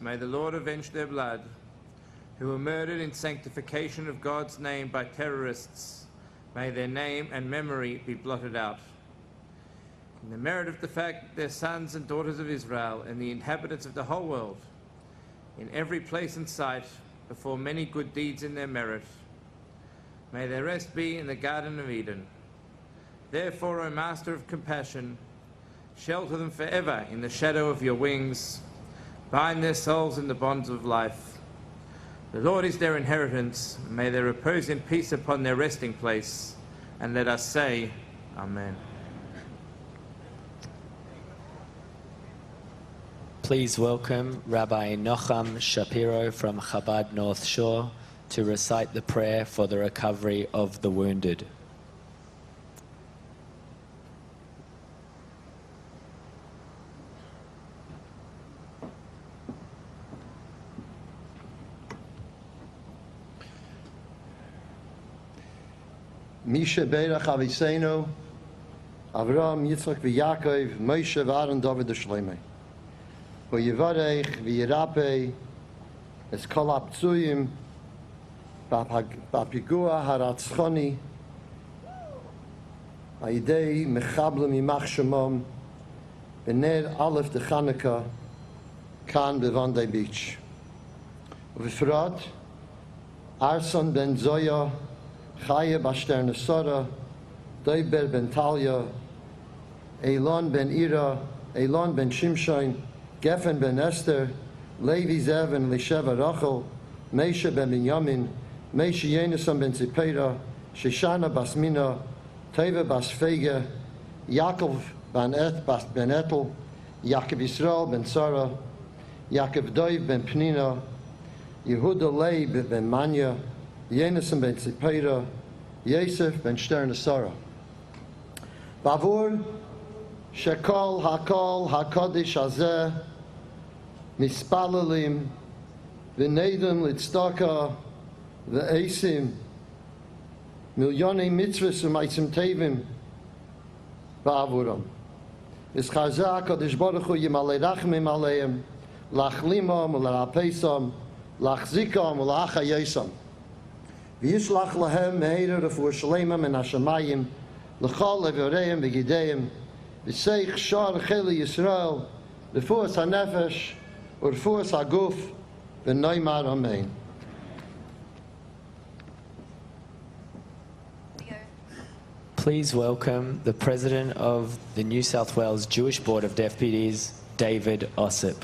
may the Lord avenge their blood, who were murdered in sanctification of God's name by terrorists. May their name and memory be blotted out. In the merit of the fact that their sons and daughters of Israel and the inhabitants of the whole world, in every place and site, perform many good deeds in their merit, may their rest be in the Garden of Eden. Therefore, O Master of compassion, shelter them forever in the shadow of your wings, bind their souls in the bonds of life. The Lord is their inheritance, may they repose in peace upon their resting place, and let us say, Amen. Please welcome Rabbi Nocham Shapiro from Chabad North Shore to recite the prayer for the recovery of the wounded. Misha Beirach Aviseinu, Avraham, Yitzchak, Yaakov, Moshe, Aaron, David, Shlomo. V'yivarech, v'yirapei, es kol haptsuyim, b'apigua haratzchoni, ha'idei mechablim yimach shemom, b'ner Aleph de Chanukah, kan b'Vandai Beach. V'frat, Arson ben Zoya, Chaya Bashter Nesora, Doiber ben Talia, Elon ben Ira, Elon ben Shimshon, Geffen ben Esther, Levi Zev and Lisheva Rachel, Mesha ben Binyamin, Mesha Yenason ben Zipera, Shoshana bas Mina, Teva bas Fege, Yaakov ben Etel, Yaakov Yisrael ben Sarah, Yaakov Doiv ben Pnina, Yehuda Leib ben Manya, Yenason ben Zipera, Yosef ben Stern Sarah. Bavur, Shekol Hakol Hakodish Hazeh, Mispalalim, V'nedim Litzdaka, V'esim, Milyonei Mitzvahs U'maitzim Tevim, Ba'avuram. V'schazah HaKadosh Baruch Hu Yimalei Rachmim Aleim, L'achlimam U'l'rapeisam, L'achzikam U'l'achayesam. V'yishlach Lahem Me'erer Refuah Shleimah Min HaShamayim, L'chol Levoreim V'gideim, V'seich Shar Cheli Yisrael, Refuah HaNefesh, U'refuah HaGuf, V'noimar Amen. Please welcome the President of the New South Wales Jewish Board of Deputies, David Ossip.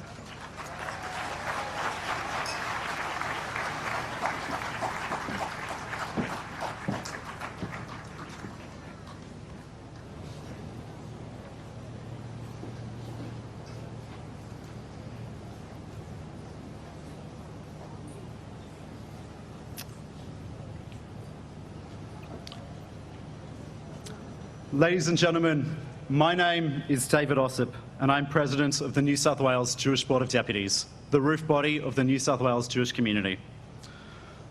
Ladies and gentlemen, my name is David Ossip, and I'm President of the New South Wales Jewish Board of Deputies, the roof body of the New South Wales Jewish community.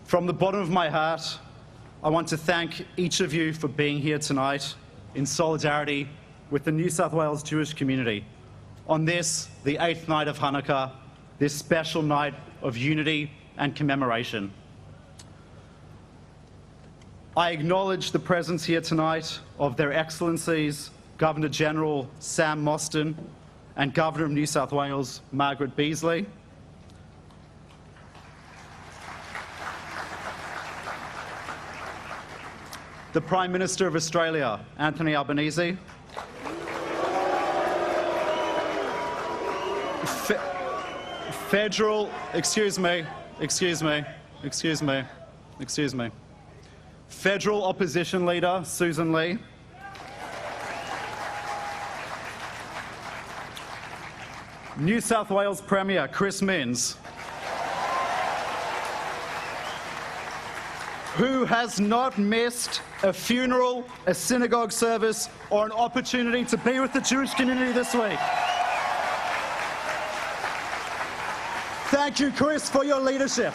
From the bottom of my heart, I want to thank each of you for being here tonight in solidarity with the New South Wales Jewish community on this, the 8th night of Hanukkah, this special night of unity and commemoration. I acknowledge the presence here tonight of Their Excellencies Governor-General Sam Mostyn and Governor of New South Wales Margaret Beasley. The Prime Minister of Australia, Anthony Albanese. Federal, excuse me. Federal Opposition Leader Susan Lee. New South Wales Premier Chris Minns, who has not missed a funeral, a synagogue service, or an opportunity to be with the Jewish community this week. Thank you, Chris, for your leadership.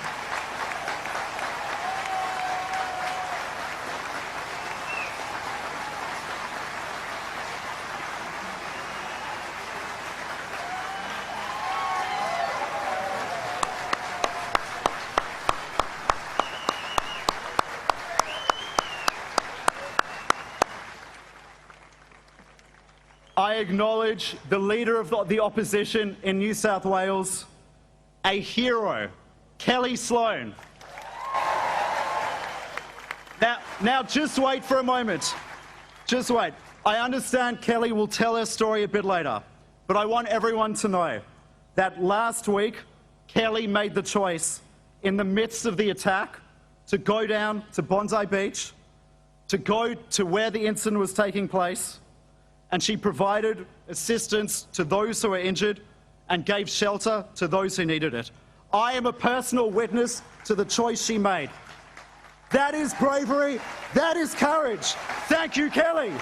acknowledge the Leader of the Opposition in New South Wales, a hero, Kelly Sloan. Now just wait for a moment. Just wait. I understand Kelly will tell her story a bit later, but I want everyone to know that last week, Kelly made the choice in the midst of the attack to go down to Bondi Beach, to go to where the incident was taking place, and she provided assistance to those who were injured and gave shelter to those who needed it. I am a personal witness to the choice she made. That is bravery, that is courage. Thank you, Kelly.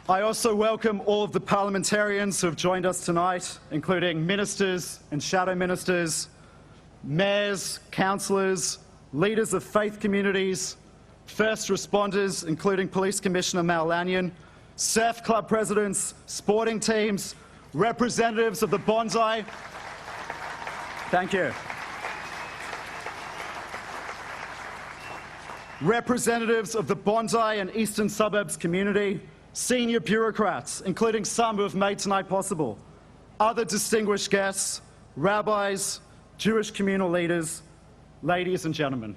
I also welcome all of the parliamentarians who have joined us tonight, including ministers and shadow ministers, mayors, councillors, leaders of faith communities, first responders, including Police Commissioner Mal Lanyon, surf club presidents, sporting teams, representatives of the Bondi. Thank you. Representatives of the Bondi and Eastern Suburbs community, senior bureaucrats, including some who have made tonight possible, other distinguished guests, rabbis, Jewish communal leaders, ladies and gentlemen.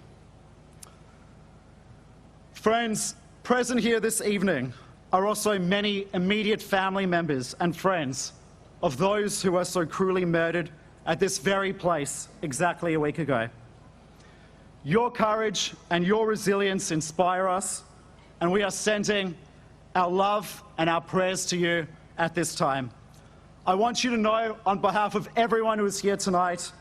Friends, present here this evening are also many immediate family members and friends of those who were so cruelly murdered at this very place exactly a week ago. Your courage and your resilience inspire us, and we are sending our love and our prayers to you at this time. I want you to know, on behalf of everyone who is here tonight,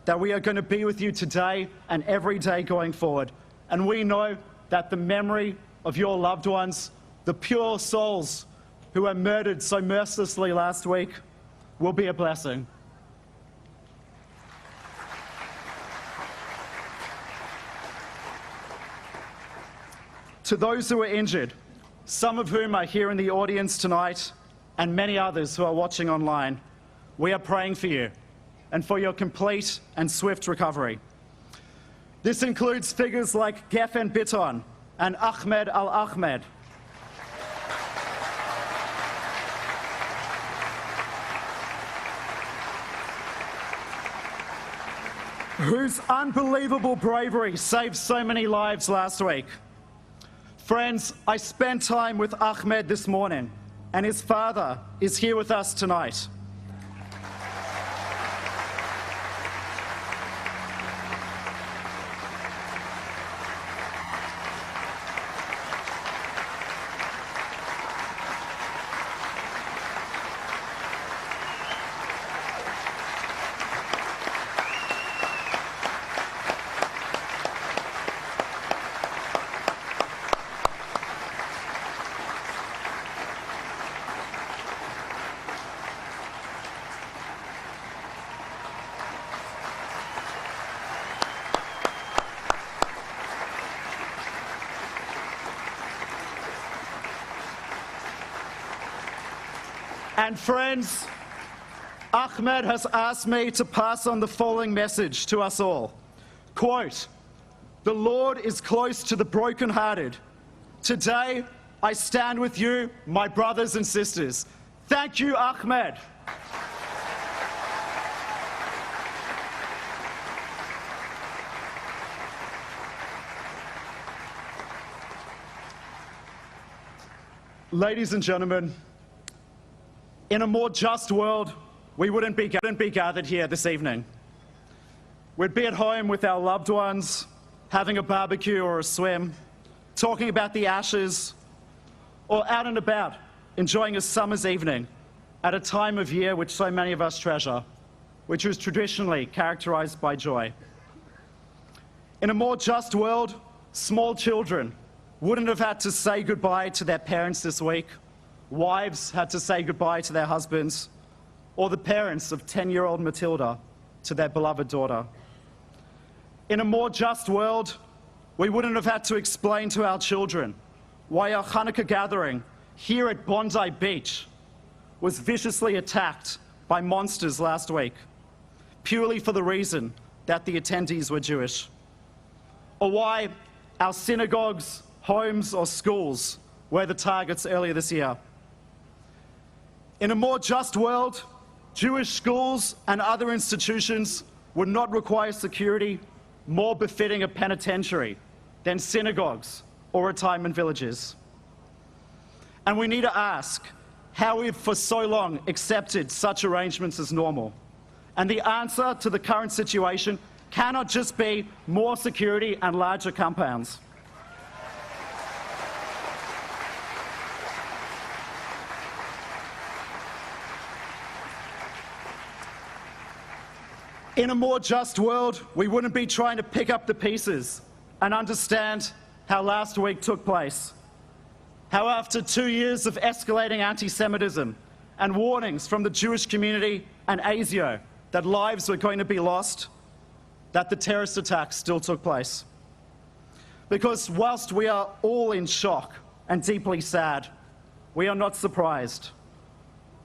that we are going to be with you today and every day going forward. And we know that the memory of your loved ones, the pure souls who were murdered so mercilessly last week, will be a blessing. To those who are injured, some of whom are here in the audience tonight, and many others who are watching online, we are praying for you and for your complete and swift recovery. This includes figures like Geffen Bitton and Ahmed Al-Ahmed, whose unbelievable bravery saved so many lives last week. Friends, I spent time with Ahmed this morning, and his father is here with us tonight. And friends, Ahmed has asked me to pass on the following message to us all. Quote, "The Lord is close to the brokenhearted. Today, I stand with you, my brothers and sisters." Thank you, Ahmed. Ladies and gentlemen, in a more just world, we wouldn't be gathered here this evening. We'd be at home with our loved ones, having a barbecue or a swim, talking about the ashes, or out and about, enjoying a summer's evening at a time of year which so many of us treasure, which was traditionally characterized by joy. In a more just world, small children wouldn't have had to say goodbye to their parents this week. Wives had to say goodbye to their husbands, or the parents of 10-year-old Matilda to their beloved daughter. In a more just world, we wouldn't have had to explain to our children why our Hanukkah gathering here at Bondi Beach was viciously attacked by monsters last week, purely for the reason that the attendees were Jewish. Or why our synagogues, homes, or schools were the targets earlier this year. In a more just world, Jewish schools and other institutions would not require security more befitting a penitentiary than synagogues or retirement villages. And we need to ask how we've for so long accepted such arrangements as normal. And the answer to the current situation cannot just be more security and larger compounds. In a more just world, we wouldn't be trying to pick up the pieces and understand how last week took place. How after 2 years of escalating anti-Semitism and warnings from the Jewish community and ASIO that lives were going to be lost, that the terrorist attacks still took place. Because whilst we are all in shock and deeply sad, we are not surprised.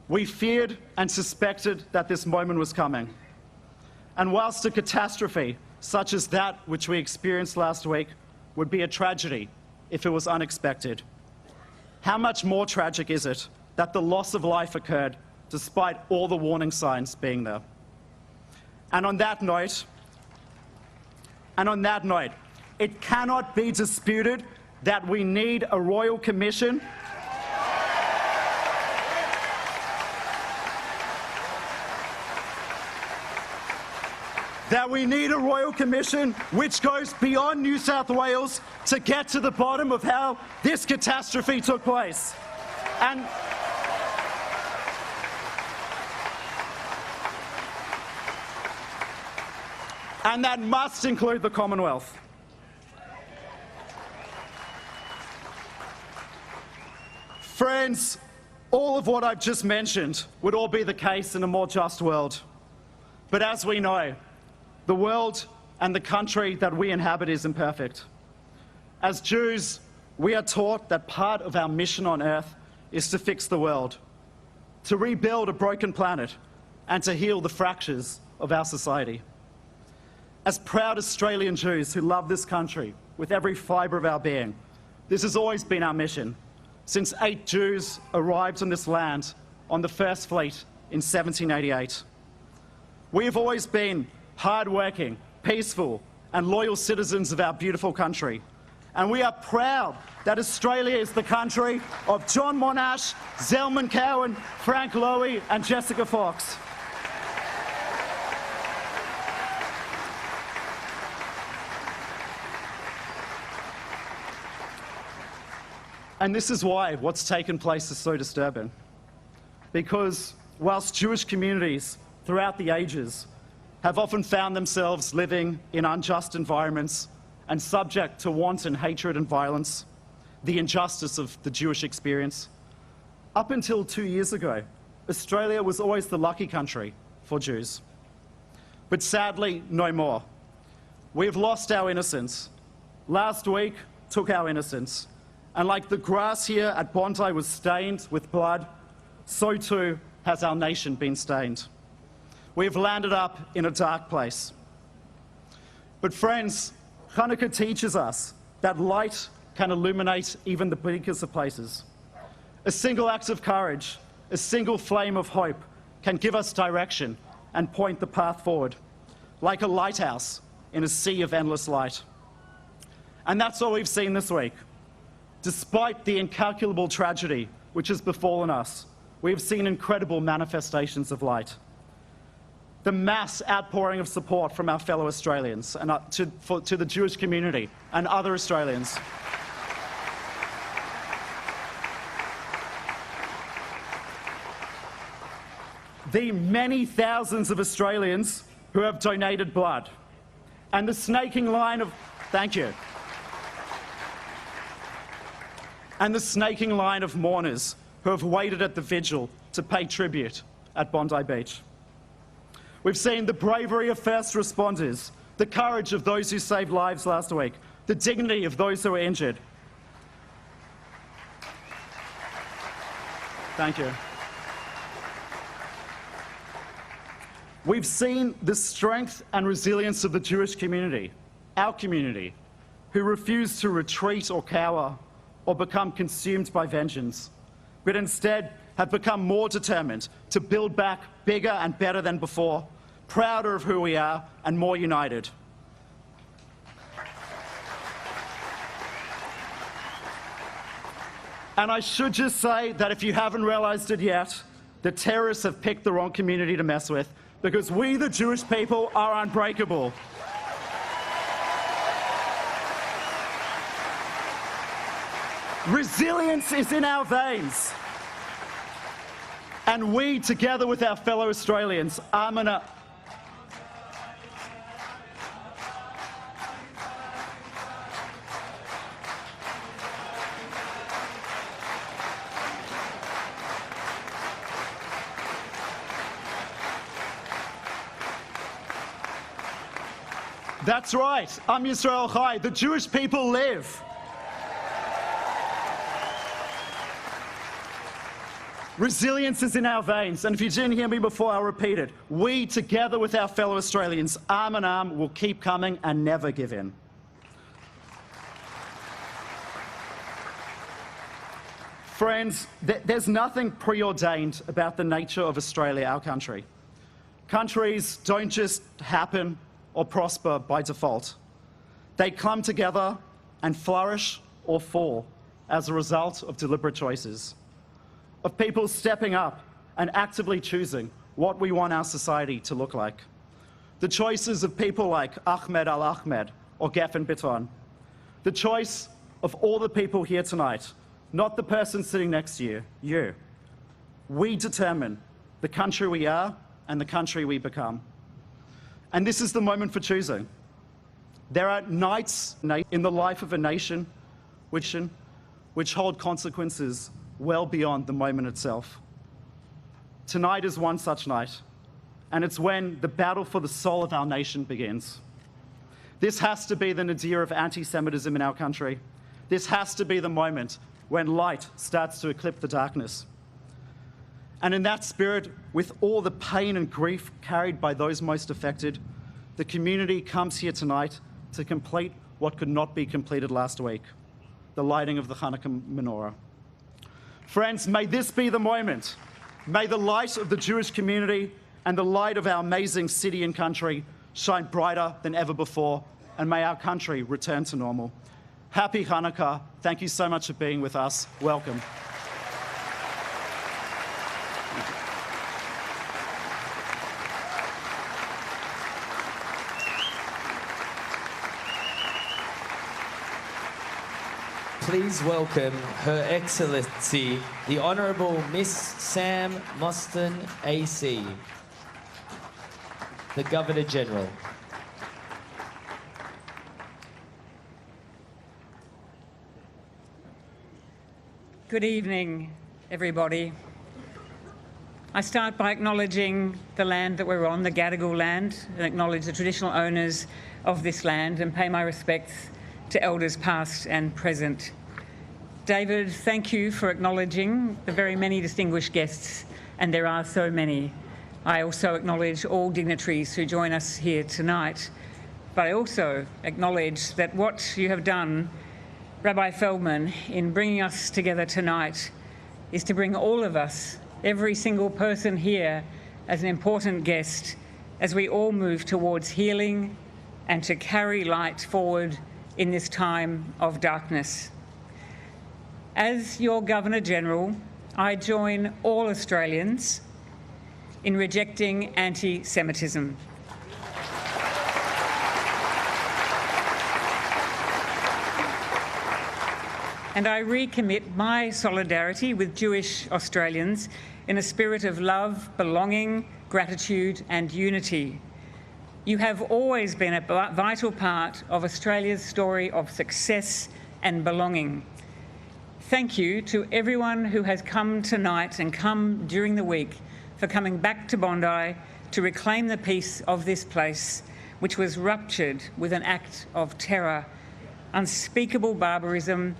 We feared and suspected that this moment was coming. And whilst a catastrophe such as that which we experienced last week would be a tragedy if it was unexpected, how much more tragic is it that the loss of life occurred despite all the warning signs being there? And on that note, it cannot be disputed that we need a royal commission which goes beyond New South Wales to get to the bottom of how this catastrophe took place. And that must include the Commonwealth. Friends, all of what I've just mentioned would all be the case in a more just world. But as we know, the world and the country that we inhabit is imperfect. As Jews, we are taught that part of our mission on earth is to fix the world, to rebuild a broken planet, and to heal the fractures of our society. As proud Australian Jews who love this country with every fibre of our being, this has always been our mission, since 8 Jews arrived on this land on the First Fleet in 1788. We have always been hard-working, peaceful, and loyal citizens of our beautiful country. And we are proud that Australia is the country of John Monash, Zelman Cowan, Frank Lowy, and Jessica Fox. And this is why what's taken place is so disturbing. Because whilst Jewish communities throughout the ages have often found themselves living in unjust environments and subject to wanton hatred and violence, the injustice of the Jewish experience, up until 2 years ago, Australia was always the lucky country for Jews. But sadly, no more. We've lost our innocence. Last week took our innocence. And like the grass here at Bondi was stained with blood, so too has our nation been stained. We've landed up in a dark place. But friends, Hanukkah teaches us that light can illuminate even the bleakest of places. A single act of courage, a single flame of hope can give us direction and point the path forward, like a lighthouse in a sea of endless light. And that's what we've seen this week. Despite the incalculable tragedy which has befallen us, we have seen incredible manifestations of light. The mass outpouring of support from our fellow Australians and to the Jewish community and other Australians. The many thousands of Australians who have donated blood. And the snaking line of... Thank you. And the snaking line of mourners who have waited at the vigil to pay tribute at Bondi Beach. We've seen the bravery of first responders, the courage of those who saved lives last week, the dignity of those who were injured. Thank you. We've seen the strength and resilience of the Jewish community, our community, who refuse to retreat or cower or become consumed by vengeance, but instead have become more determined to build back bigger and better than before, prouder of who we are and more united. And I should just say that if you haven't realized it yet, the terrorists have picked the wrong community to mess with, because we, the Jewish people, are unbreakable. Resilience is in our veins. And we, together with our fellow Australians, arm in a... That's right, Am Yisrael Chai, the Jewish people live. Resilience is in our veins, and if you didn't hear me before, I'll repeat it. We, together with our fellow Australians, arm in arm, will keep coming and never give in. Friends, there's nothing preordained about the nature of Australia, our country. Countries don't just happen or prosper by default. They come together and flourish or fall as a result of deliberate choices, of people stepping up and actively choosing what we want our society to look like. The choices of people like Ahmed Al-Ahmed or Geffen Bitton. The choice of all the people here tonight, not the person sitting next to you. We determine the country we are and the country we become. And this is the moment for choosing. There are nights in the life of a nation which hold consequences well beyond the moment itself. Tonight is one such night, and it's when the battle for the soul of our nation begins. This has to be the nadir of anti-Semitism in our country. This has to be the moment when light starts to eclipse the darkness. And in that spirit, with all the pain and grief carried by those most affected, the community comes here tonight to complete what could not be completed last week, the lighting of the Hanukkah menorah. Friends, may this be the moment. May the light of the Jewish community and the light of our amazing city and country shine brighter than ever before, and may our country return to normal. Happy Hanukkah. Thank you so much for being with us. Welcome. Please welcome Her Excellency, the Honourable Miss Sam Mostyn AC, the Governor-General. Good evening, everybody. I start by acknowledging the land that we're on, the Gadigal land, and acknowledge the traditional owners of this land and pay my respects to elders past and present. David, thank you for acknowledging the very many distinguished guests, and there are so many. I also acknowledge all dignitaries who join us here tonight, but I also acknowledge that what you have done, Rabbi Feldman, in bringing us together tonight is to bring all of us, every single person here, as an important guest as we all move towards healing and to carry light forward in this time of darkness. As your Governor-General, I join all Australians in rejecting anti-Semitism. And I recommit my solidarity with Jewish Australians in a spirit of love, belonging, gratitude and unity. You have always been a vital part of Australia's story of success and belonging. Thank you to everyone who has come tonight and come during the week for coming back to Bondi to reclaim the peace of this place, which was ruptured with an act of terror, unspeakable barbarism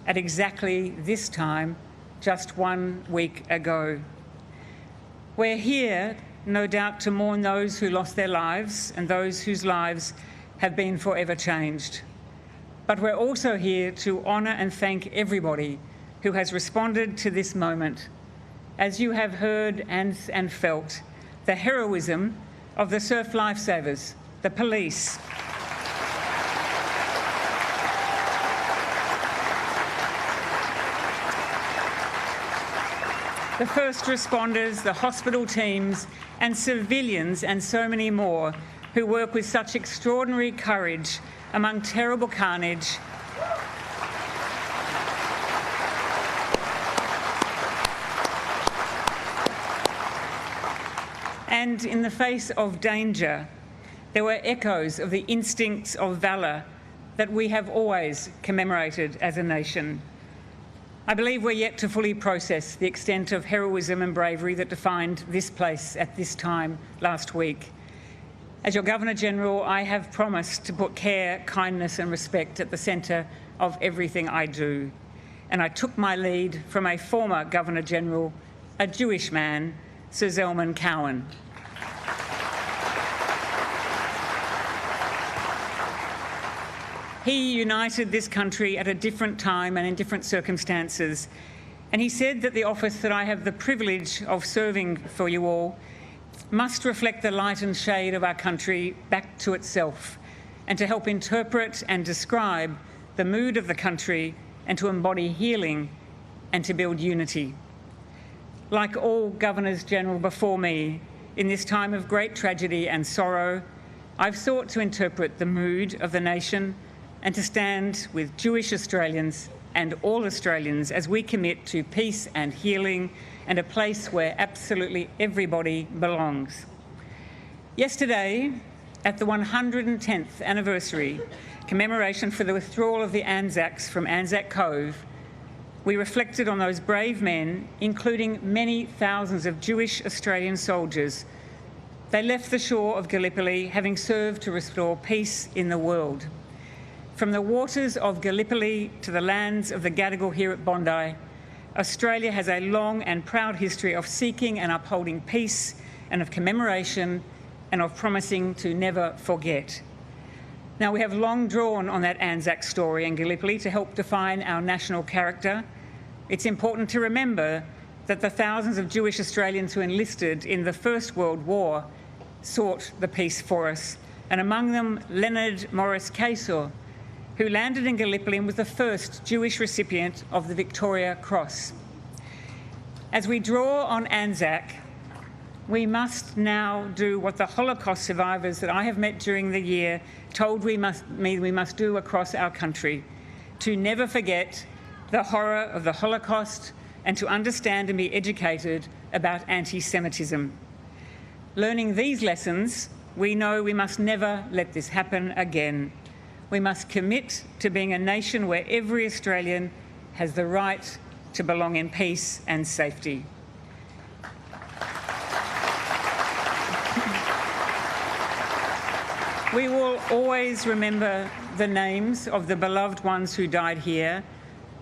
at exactly this time, just 1 week ago. We're here, no doubt, to mourn those who lost their lives and those whose lives have been forever changed. But we're also here to honour and thank everybody who has responded to this moment. As you have heard and felt, the heroism of the surf lifesavers, the police, the first responders, the hospital teams, and civilians, and so many more who work with such extraordinary courage among terrible carnage. And in the face of danger, there were echoes of the instincts of valour that we have always commemorated as a nation. I believe we're yet to fully process the extent of heroism and bravery that defined this place at this time last week. As your Governor-General, I have promised to put care, kindness and respect at the centre of everything I do. And I took my lead from a former Governor-General, a Jewish man, Sir Zalman Cowan. He united this country at a different time and in different circumstances. And he said that the office that I have the privilege of serving for you all must reflect the light and shade of our country back to itself, and to help interpret and describe the mood of the country, and to embody healing and to build unity. Like all Governors-General before me, in this time of great tragedy and sorrow, I've sought to interpret the mood of the nation and to stand with Jewish Australians and all Australians as we commit to peace and healing and a place where absolutely everybody belongs. Yesterday, at the 110th anniversary commemoration for the withdrawal of the Anzacs from Anzac Cove, we reflected on those brave men, including many thousands of Jewish Australian soldiers. They left the shore of Gallipoli having served to restore peace in the world. From the waters of Gallipoli to the lands of the Gadigal here at Bondi, Australia has a long and proud history of seeking and upholding peace, and of commemoration, and of promising to never forget. Now, we have long drawn on that Anzac story in Gallipoli to help define our national character. It's important to remember that the thousands of Jewish Australians who enlisted in the First World War sought the peace for us, and among them Leonard Morris Kaysor, who landed in Gallipoli and was the first Jewish recipient of the Victoria Cross. As we draw on Anzac, we must now do what the Holocaust survivors that I have met during the year told me we must do across our country, to never forget the horror of the Holocaust and to understand and be educated about anti-Semitism. Learning these lessons, we know we must never let this happen again. We must commit to being a nation where every Australian has the right to belong in peace and safety. We will always remember the names of the beloved ones who died here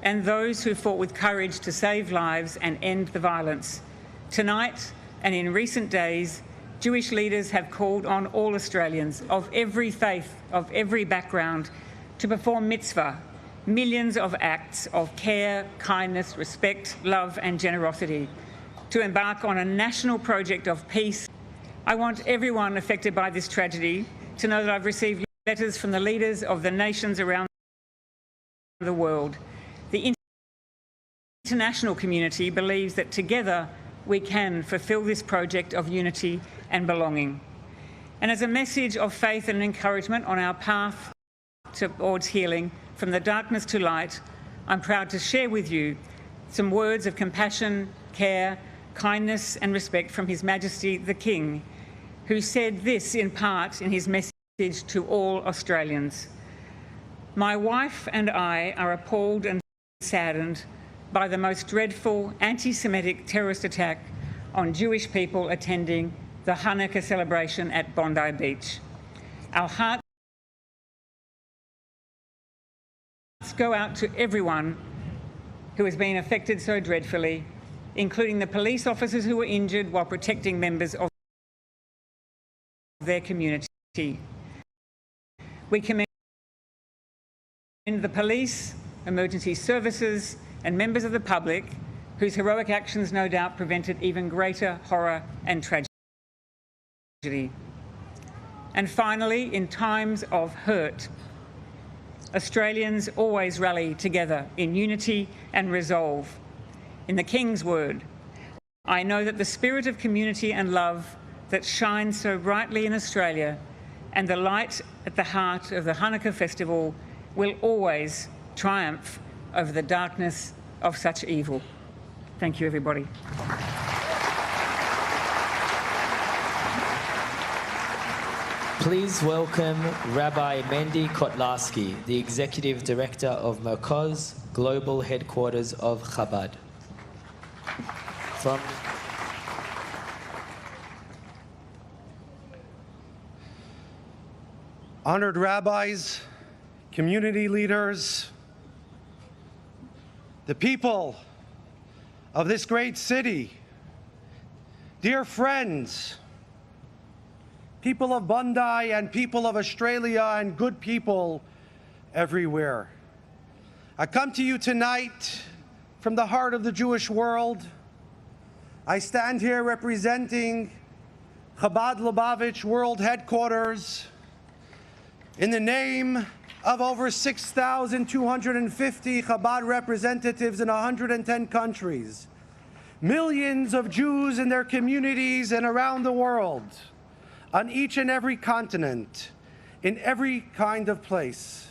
and those who fought with courage to save lives and end the violence. Tonight and in recent days, Jewish leaders have called on all Australians of every faith, of every background, to perform mitzvah, millions of acts of care, kindness, respect, love and generosity, to embark on a national project of peace. I want everyone affected by this tragedy to know that I've received letters from the leaders of the nations around the world. The international community believes that together we can fulfil this project of unity and belonging. And as a message of faith and encouragement on our path towards healing from the darkness to light, I'm proud to share with you some words of compassion, care, kindness and respect from His Majesty the King, who said this in part in his message to all Australians. My wife and I are appalled and saddened by the most dreadful anti-Semitic terrorist attack on Jewish people attending the Hanukkah celebration at Bondi Beach. Our hearts go out to everyone who has been affected so dreadfully, including the police officers who were injured while protecting members of their community. We commend the police, emergency services, and members of the public whose heroic actions no doubt prevented even greater horror and tragedy. And finally, in times of hurt, Australians always rally together in unity and resolve. In the King's word, I know that the spirit of community and love that shines so brightly in Australia and the light at the heart of the Hanukkah festival will always triumph over the darkness of such evil. Thank you, everybody. Please welcome Rabbi Mendy Kotlarski, the Executive Director of Merkoz, Global Headquarters of Chabad. Honored rabbis, community leaders, the people of this great city, dear friends, people of Bondi and people of Australia and good people everywhere. I come to you tonight from the heart of the Jewish world. I stand here representing Chabad Lubavitch World Headquarters in the name of over 6,250 Chabad representatives in 110 countries, millions of Jews in their communities and around the world, on each and every continent, in every kind of place,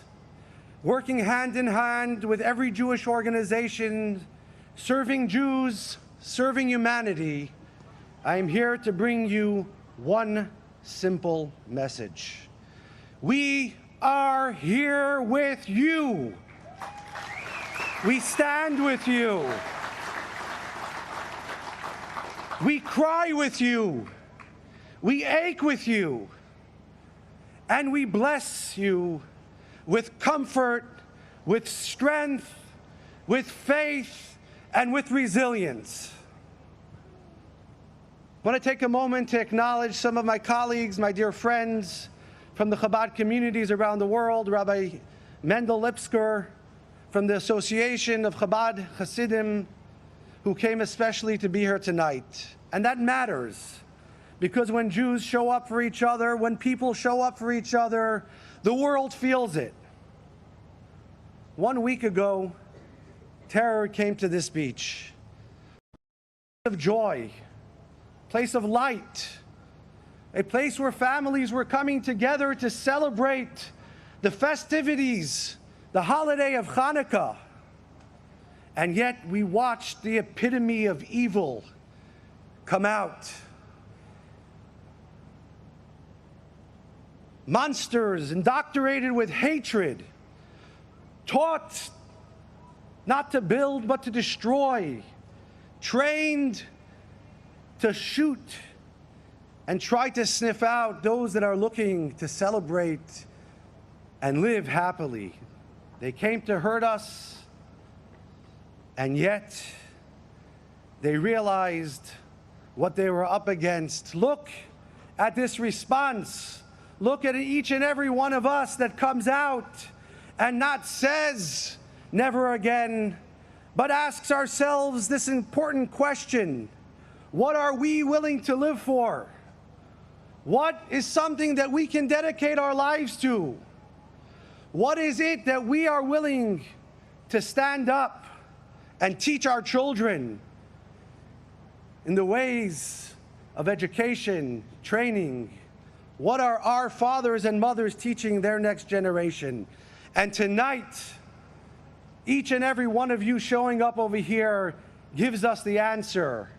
working hand in hand with every Jewish organization, serving Jews, serving humanity. I am here to bring you one simple message. We are here with you. We stand with you. We cry with you. We ache with you. And we bless you with comfort, with strength, with faith, and with resilience. I want to take a moment to acknowledge some of my colleagues, my dear friends from the Chabad communities around the world, Rabbi Mendel Lipsker from the Association of Chabad Hasidim, who came especially to be here tonight. And that matters, because when Jews show up for each other, when people show up for each other, the world feels it. 1 week ago, terror came to this beach. A place of joy, place of light, a place where families were coming together to celebrate the festivities, the holiday of Hanukkah. And yet we watched the epitome of evil come out. Monsters indoctrinated with hatred, taught not to build but to destroy, trained to shoot and try to sniff out those that are looking to celebrate and live happily. They came to hurt us, and yet they realized what they were up against. Look at this response. Look at each and every one of us that comes out and not says never again, but asks ourselves this important question: what are we willing to live for? What is something that we can dedicate our lives to? What is it that we are willing to stand up and teach our children in the ways of education, training? What are our fathers and mothers teaching their next generation? And tonight, each and every one of you showing up over here gives us the answer.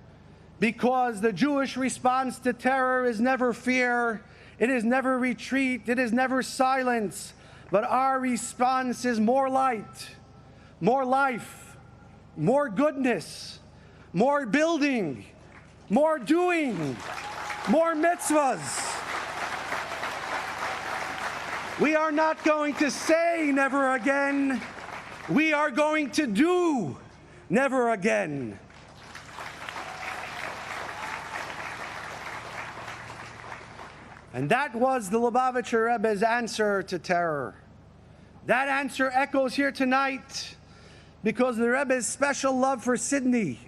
Because the Jewish response to terror is never fear, it is never retreat, it is never silence, but our response is more light, more life, more goodness, more building, more doing, more mitzvahs. We are not going to say never again. We are going to do never again. And that was the Lubavitcher Rebbe's answer to terror. That answer echoes here tonight because of the Rebbe's special love for Sydney.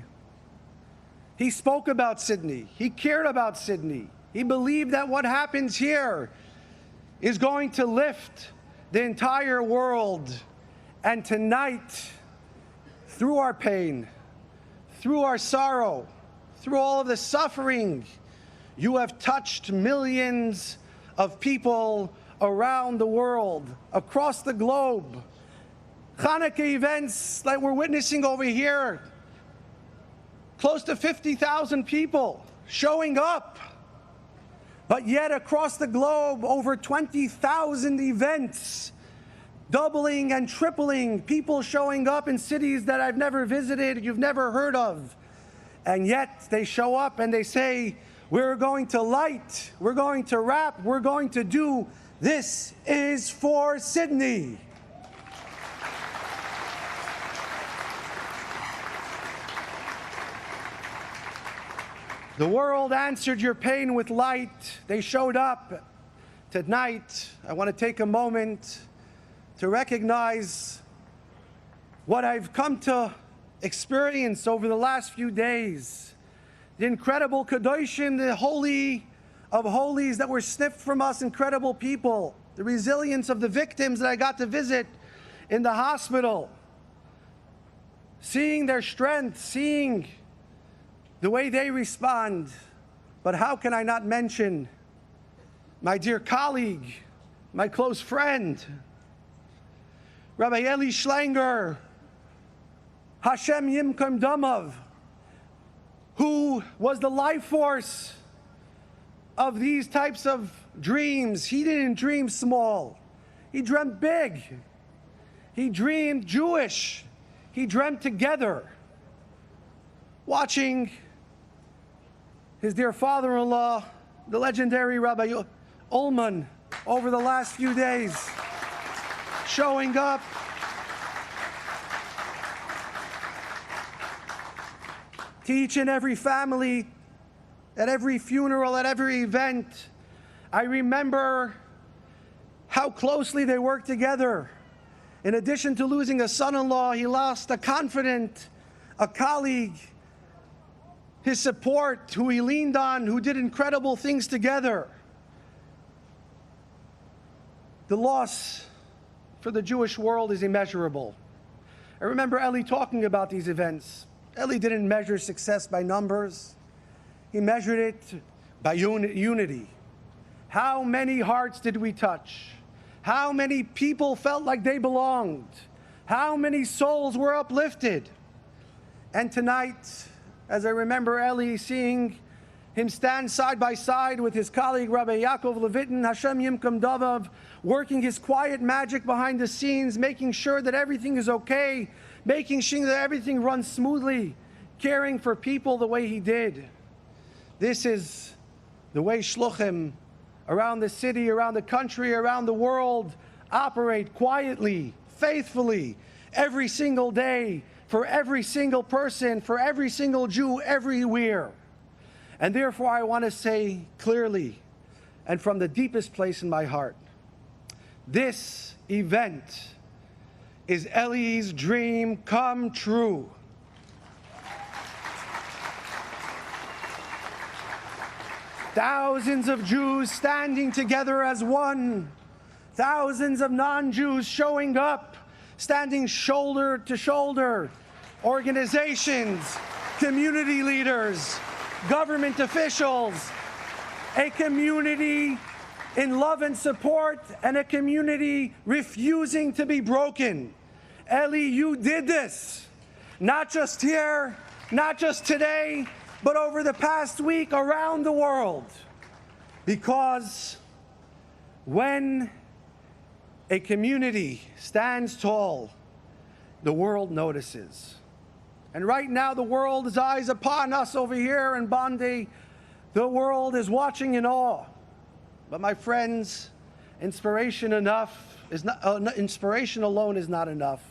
He spoke about Sydney. He cared about Sydney. He believed that what happens here is going to lift the entire world. And tonight, through our pain, through our sorrow, through all of the suffering, you have touched millions of people around the world, across the globe. Hanukkah events like we're witnessing over here, close to 50,000 people showing up. But yet across the globe, over 20,000 events, doubling and tripling, people showing up in cities that I've never visited, you've never heard of. And yet they show up and they say, we're going to light, we're going to rap, we're going to do. This is for Sydney. The world answered your pain with light. They showed up. Tonight, I want to take a moment to recognize what I've come to experience over the last few days. The incredible Kedoshim, the holy of holies that were sniffed from us, incredible people. The resilience of the victims that I got to visit in the hospital. Seeing their strength, seeing the way they respond. But how can I not mention my dear colleague, my close friend, Rabbi Eli Schlanger, Hashem Yimkom Damav, who was the life force of these types of dreams. He didn't dream small. He dreamt big. He dreamed Jewish. He dreamt together. Watching his dear father-in-law, the legendary Rabbi Ullman, over the last few days, showing up. To each and every family, at every funeral, at every event. I remember how closely they worked together. In addition to losing a son-in-law, he lost a confidant, a colleague, his support, who he leaned on, who did incredible things together. The loss for the Jewish world is immeasurable. I remember Eli talking about these events. Eli didn't measure success by numbers. He measured it by unity. How many hearts did we touch? How many people felt like they belonged? How many souls were uplifted? And tonight, as I remember Eli seeing him stand side by side with his colleague Rabbi Yaakov Levitin, Hashem Yimkom Davav, working his quiet magic behind the scenes, making sure that everything is okay, making sure that everything runs smoothly, caring for people the way he did. This is the way shluchim around the city, around the country, around the world operate quietly, faithfully, every single day, for every single person, for every single Jew, everywhere. And therefore I want to say clearly, and from the deepest place in my heart, this event is Eli's dream come true. Thousands of Jews standing together as one. Thousands of non-Jews showing up, standing shoulder to shoulder. Organizations, community leaders, government officials, a community in love and support, and a community refusing to be broken. Eli, you did this. Not just here, not just today, but over the past week around the world. Because when a community stands tall, the world notices. And right now the world's eyes upon us over here in Bondi, The world is watching in awe. But my friends, inspiration alone is not enough.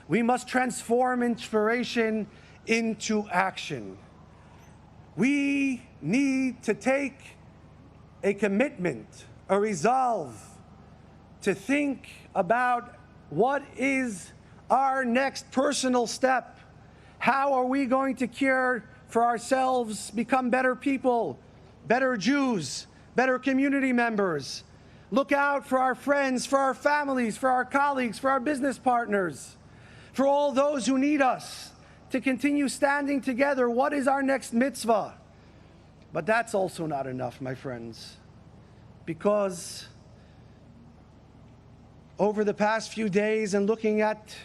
We must transform inspiration into action. We need to take a commitment, a resolve, to think about what is our next personal step. How are we going to care for ourselves, become better people, better Jews, better community members, look out for our friends, for our families, for our colleagues, for our business partners, for all those who need us to continue standing together? What is our next mitzvah? But that's also not enough, my friends, because over the past few days and looking at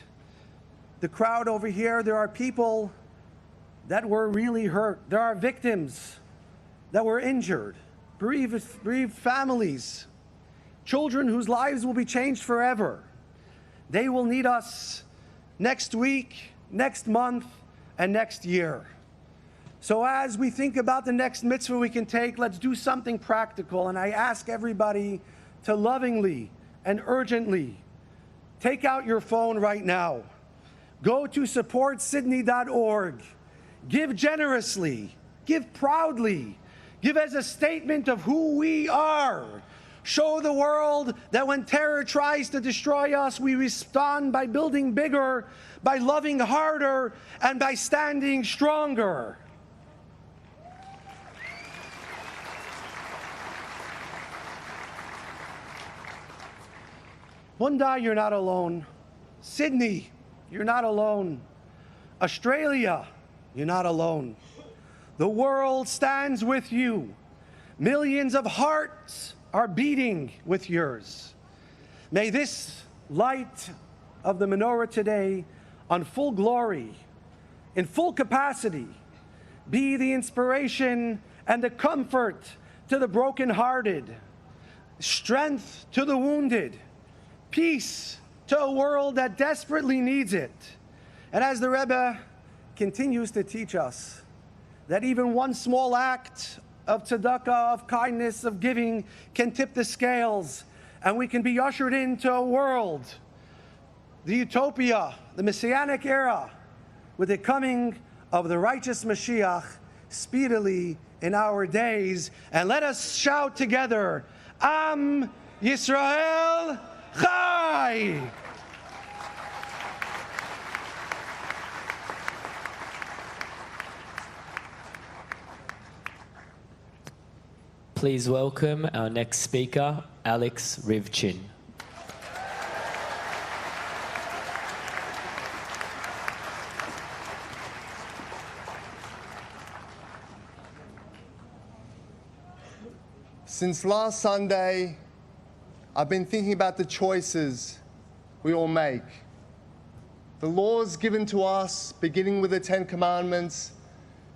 the crowd over here, there are people that were really hurt. There are victims that were injured, bereaved families, children whose lives will be changed forever. They will need us next week, next month, and next year. So as we think about the next mitzvah we can take, let's do something practical. And I ask everybody to lovingly and urgently take out your phone right now. Go to supportsydney.org. Give generously. Give proudly. Give as a statement of who we are. Show the world that when terror tries to destroy us, we respond by building bigger, by loving harder, and by standing stronger. Mundai, you're not alone. Sydney, you're not alone. Australia, you're not alone. The world stands with you. Millions of hearts are beating with yours. May this light of the menorah today, on full glory, in full capacity, be the inspiration and the comfort to the brokenhearted, strength to the wounded, peace to a world that desperately needs it. And as the Rebbe continues to teach us, that even one small act of tzedakah, of kindness, of giving can tip the scales, and we can be ushered into a world, the utopia, the messianic era, with the coming of the righteous Mashiach speedily in our days. And let us shout together, Am Yisrael Chai! Please welcome our next speaker, Alex Rivchin. Since last Sunday, I've been thinking about the choices we all make. The laws given to us, beginning with the 10 Commandments,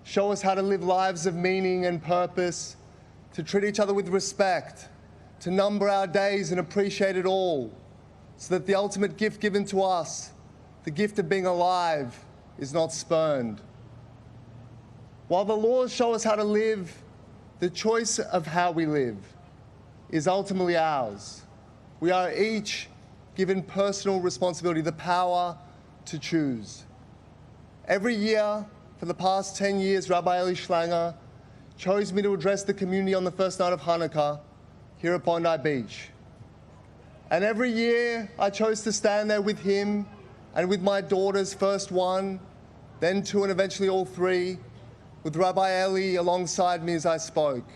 show us how to live lives of meaning and purpose, to treat each other with respect, to number our days and appreciate it all, so that the ultimate gift given to us, the gift of being alive, is not spurned. While the laws show us how to live, the choice of how we live is ultimately ours. We are each given personal responsibility, the power to choose. Every year, for the past 10 years, Rabbi Eli Schlanger chose me to address the community on the first night of Hanukkah here at Bondi Beach. And every year, I chose to stand there with him and with my daughters, first one, then two, and eventually all three, with Rabbi Eli alongside me as I spoke.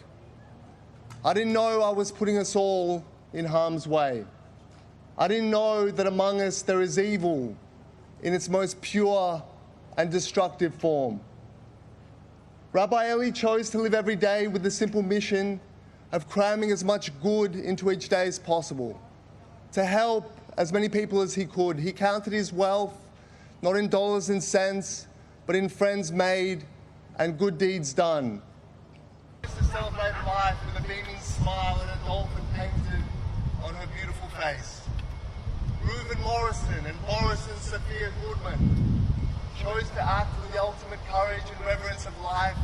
I didn't know I was putting us all in harm's way. I didn't know that among us there is evil in its most pure and destructive form. Rabbi Eli chose to live every day with the simple mission of cramming as much good into each day as possible, to help as many people as he could. He counted his wealth not in dollars and cents, but in friends made and good deeds done. To celebrate life with a beaming smile and a dolphin painted on her beautiful face. Reuven Morrison and Boris and Sophia Goodman chose to act with the ultimate courage and reverence of life,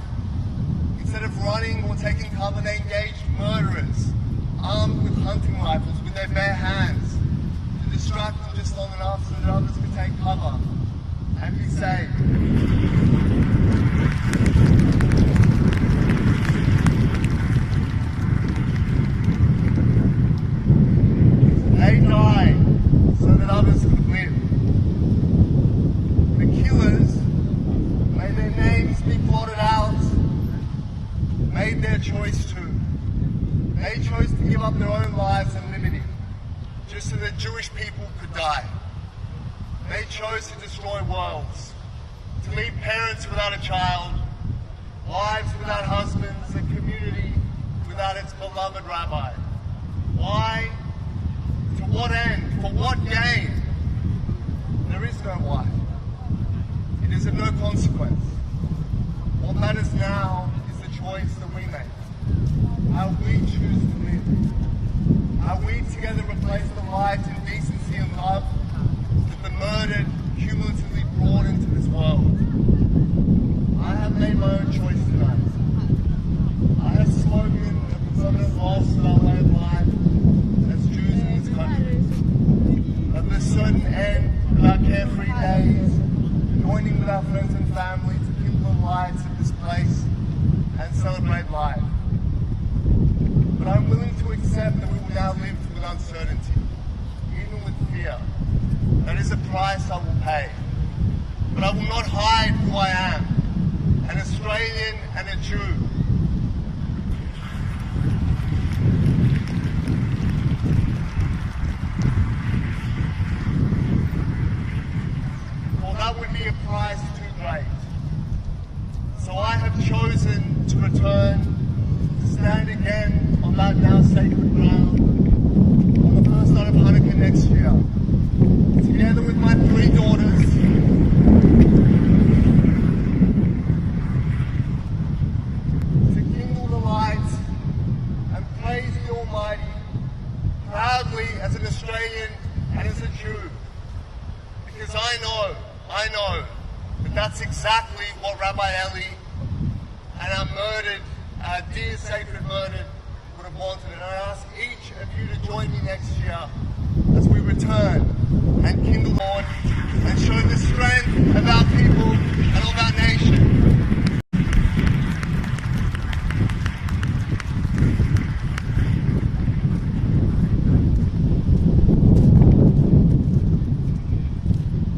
with Instead of running or taking cover, they engaged murderers, armed with hunting rifles with their bare hands, to distract them just long enough so that others could take cover and be saved. They died so that others could live. The killers made their names be blotted out, made their choice too. They chose to give up their own lives and liberty just so that Jewish people could die. They chose to destroy worlds, to leave parents without a child, wives without husbands, a community without its beloved rabbi. Why? To what end? For what gain? There is no why. It is of no consequence. What matters now is the choice that we make. How we choose to live. How we together replace the light and decency and love that the murdered cumulatively brought into this world. I have made my own choice tonight. I have spoken of the permanent loss of our way of life as Jews in this country, of the certain end of our carefree days, joining with our friends and family to kindle the lights of this place and celebrate life. But I'm willing to accept that we will now live with uncertainty, even with fear. That is a price I will pay. But I will not hide who I am, an Australian and a Jew. Well, that would be a price too great. So I have chosen to return, to stand again on that now sacred ground on the first night of Hanukkah next year, together with my 3 daughters, to kindle the lights and praise the Almighty proudly as an Australian and as a Jew, because I know that that's exactly what Rabbi Eli and our murdered, our dear sacred murdered, would have wanted. And I ask each of you to join me next year as we return and kindle on and show the strength of our people and of our nation.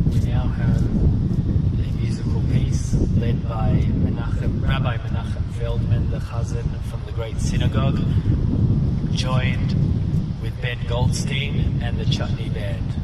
We now have a musical piece led by Rabbi Menachem Feldman, the Chazan from the Great Synagogue, joined with Ben Goldstein and the Chutney Band.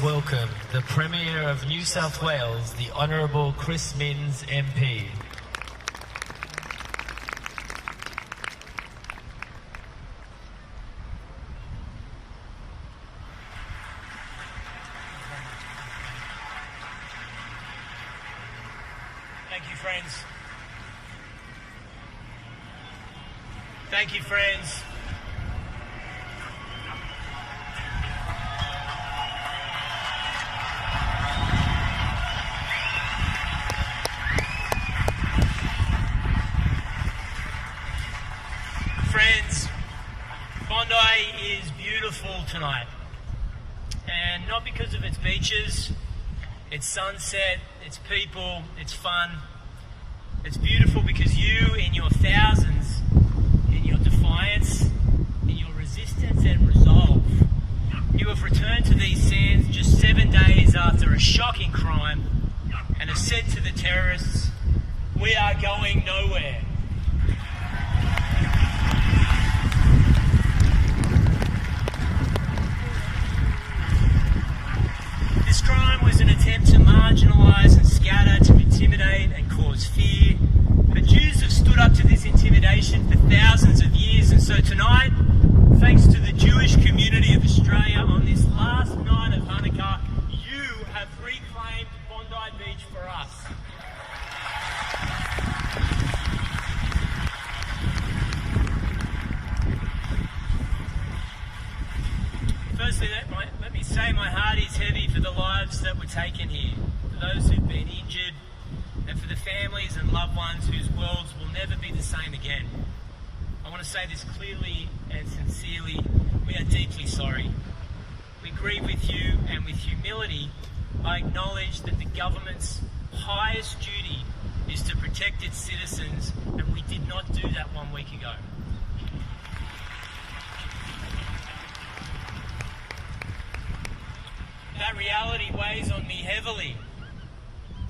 please welcome the Premier of New South Wales, the Honourable Chris Minns MP. Thank you, friends. Thank you, friends. Friends, Bondi is beautiful tonight, and not because of its beaches, its sunset, its people, its fun. It's beautiful because you, in your thousands, in your defiance, in your resistance and resolve, you have returned to these sands just 7 days after a shocking crime and have said to the terrorists, "We are going nowhere." This crime was an attempt to marginalise and scatter, to intimidate and cause fear. But Jews have stood up to this intimidation for thousands of years, and so tonight, thanks to the Jewish community of Australia, on this last night of Hanukkah, you have reclaimed Bondi Beach for us. Firstly, let me say my heart is heavy for the lives that were taken here, for those who've been injured, and for the families and loved ones whose worlds will never be the same again. I want to say this clearly and sincerely. We are deeply sorry. We grieve with you, and with humility, I acknowledge that the government's highest duty is to protect its citizens, and we did not do that 1 week ago. That reality weighs on me heavily.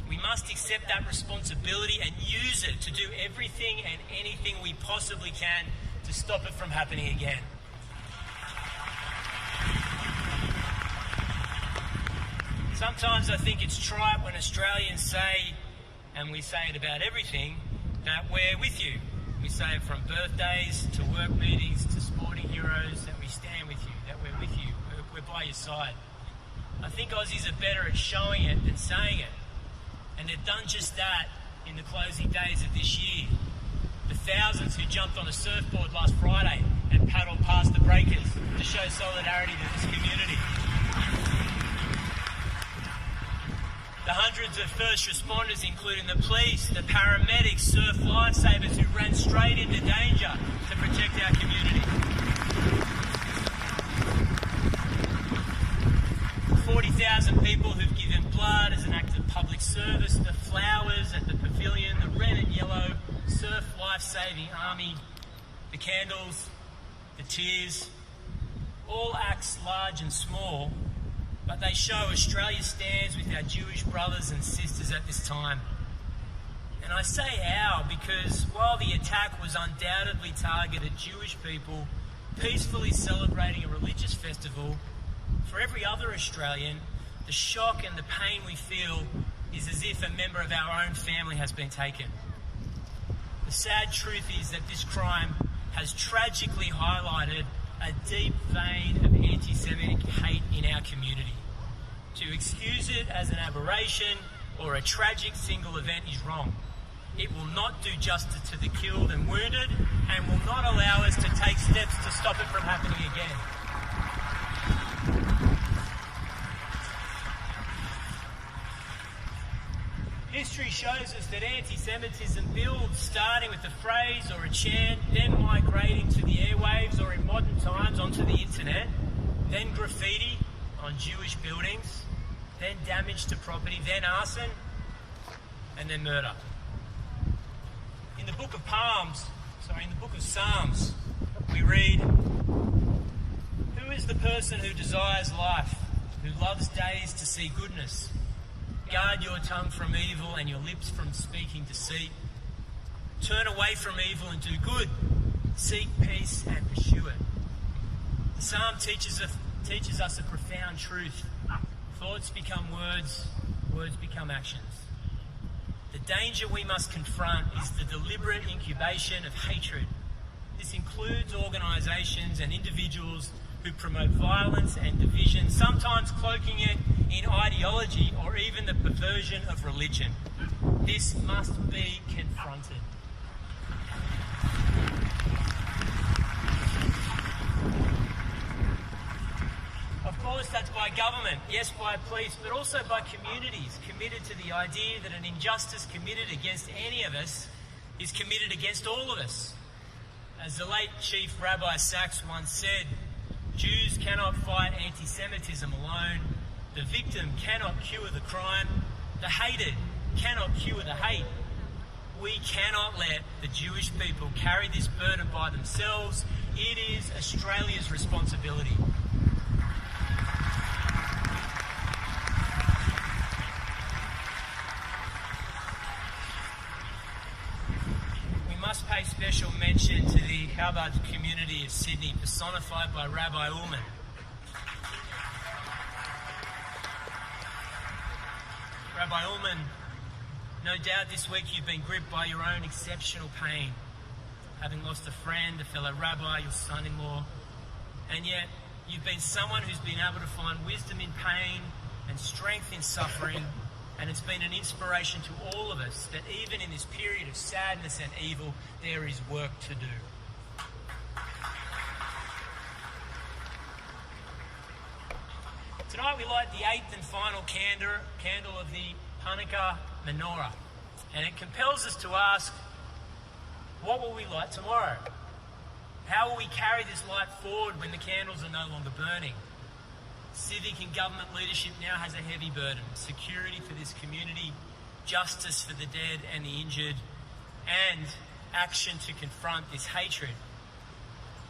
We must accept that responsibility and use it to do everything and anything we possibly can to stop it from happening again. Sometimes I think it's trite when Australians say, and we say it about everything, that we're with you. We say it from birthdays to work meetings to sporting heroes, that we stand with you, that we're with you, we're by your side. I think Aussies are better at showing it than saying it. And they've done just that in the closing days of this year. The thousands who jumped on a surfboard last Friday and paddled past the breakers to show solidarity to this community. The hundreds of first responders, including the police, the paramedics, surf lifesavers who ran straight into danger to protect our community. 40,000 people who've given blood as an act of public service, the flowers at the pavilion, the red and yellow surf life-saving army, the candles, the tears, all acts large and small, but they show Australia stands with our Jewish brothers and sisters at this time. And I say our because while the attack was undoubtedly targeted Jewish people peacefully celebrating a religious festival, for every other Australian, the shock and the pain we feel is as if a member of our own family has been taken. The sad truth is that this crime has tragically highlighted a deep vein of anti-Semitic hate in our community. To excuse it as an aberration or a tragic single event is wrong. It will not do justice to the killed and wounded, and will not allow us to take steps to stop it from happening again. History shows us that anti-Semitism builds starting with a phrase or a chant, then migrating to the airwaves or in modern times onto the internet, then graffiti on Jewish buildings, then damage to property, then arson, and then murder. In the book of Psalms, we read, "Who is the person who desires life, who loves days to see goodness? Guard your tongue from evil and your lips from speaking deceit. Turn away from evil and do good. Seek peace and pursue it." The psalm teaches us a profound truth. Thoughts become words, words become actions. The danger we must confront is the deliberate incubation of hatred. This includes organisations and individuals who promote violence and division, sometimes cloaking it in ideology or even the perversion of religion. This must be confronted. Of course, that's by government, yes, by police, but also by communities committed to the idea that an injustice committed against any of us is committed against all of us. As the late Chief Rabbi Sachs once said, Jews cannot fight anti-Semitism alone. The victim cannot cure the crime. The hated cannot cure the hate. We cannot let the Jewish people carry this burden by themselves. It is Australia's responsibility. We must pay special mention to the Chabad community of Sydney, personified by Rabbi Ullman. Rabbi Ullman, no doubt this week you've been gripped by your own exceptional pain, having lost a friend, a fellow rabbi, your son-in-law, and yet you've been someone who's been able to find wisdom in pain and strength in suffering, and it's been an inspiration to all of us that even in this period of sadness and evil, there is work to do. Tonight we light the 8th and final candle of the Hanukkah menorah, and it compels us to ask, what will we light tomorrow? How will we carry this light forward when the candles are no longer burning? Civic and government leadership now has a heavy burden: security for this community, justice for the dead and the injured, and action to confront this hatred.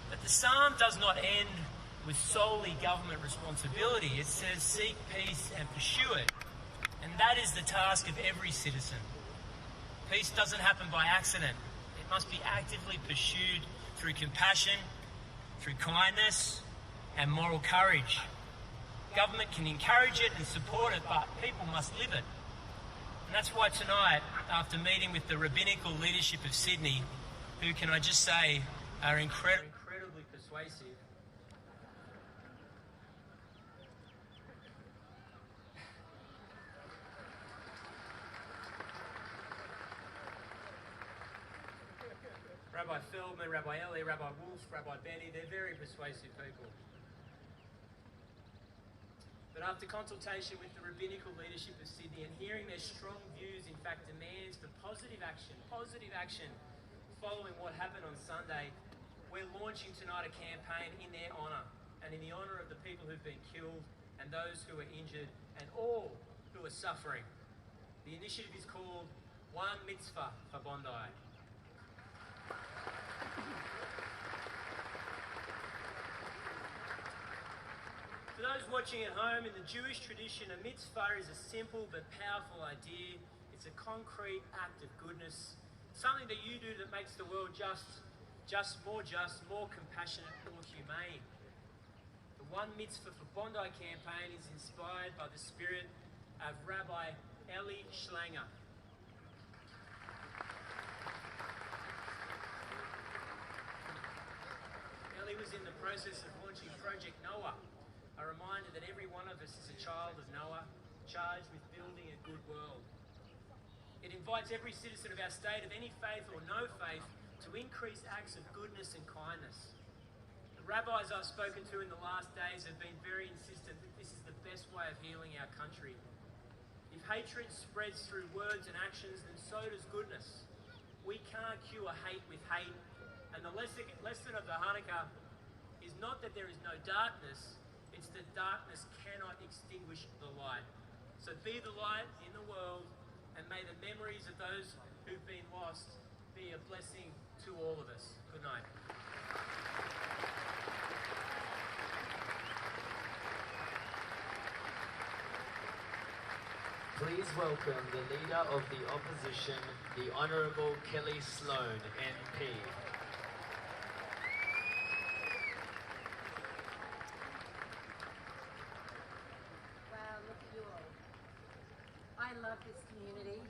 But the psalm does not end with solely government responsibility. It says, seek peace and pursue it. And that is the task of every citizen. Peace doesn't happen by accident. It must be actively pursued through compassion, through kindness, and moral courage. Government can encourage it and support it, but people must live it. And that's why tonight, after meeting with the rabbinical leadership of Sydney, who, can I just say, are incredibly persuasive, Rabbi Feldman, Rabbi Ellie, Rabbi Wolf, Rabbi Benny, they're very persuasive people. But after consultation with the rabbinical leadership of Sydney and hearing their strong views, in fact demands for positive action following what happened on Sunday, we're launching tonight a campaign in their honour and in the honour of the people who've been killed and those who are injured and all who are suffering. The initiative is called One Mitzvah for Bondi. For those watching at home, in the Jewish tradition, a mitzvah is a simple but powerful idea. It's a concrete act of goodness, something that you do that makes the world more compassionate, more humane. The One Mitzvah for Bondi campaign is inspired by the spirit of Rabbi Eli Schlanger. Eli was in the process of launching Project Noah, a reminder that every one of us is a child of Noah, charged with building a good world. It invites every citizen of our state, of any faith or no faith, to increase acts of goodness and kindness. The rabbis I've spoken to in the last days have been very insistent that this is the best way of healing our country. If hatred spreads through words and actions, then so does goodness. We can't cure hate with hate, and the lesson of the Hanukkah is not that there is no darkness, it's that darkness cannot extinguish the light. So be the light in the world, and may the memories of those who've been lost be a blessing to all of us. Good night. Please welcome the Leader of the Opposition, the Honourable Kelly Sloan, MP. Wow, look love this community.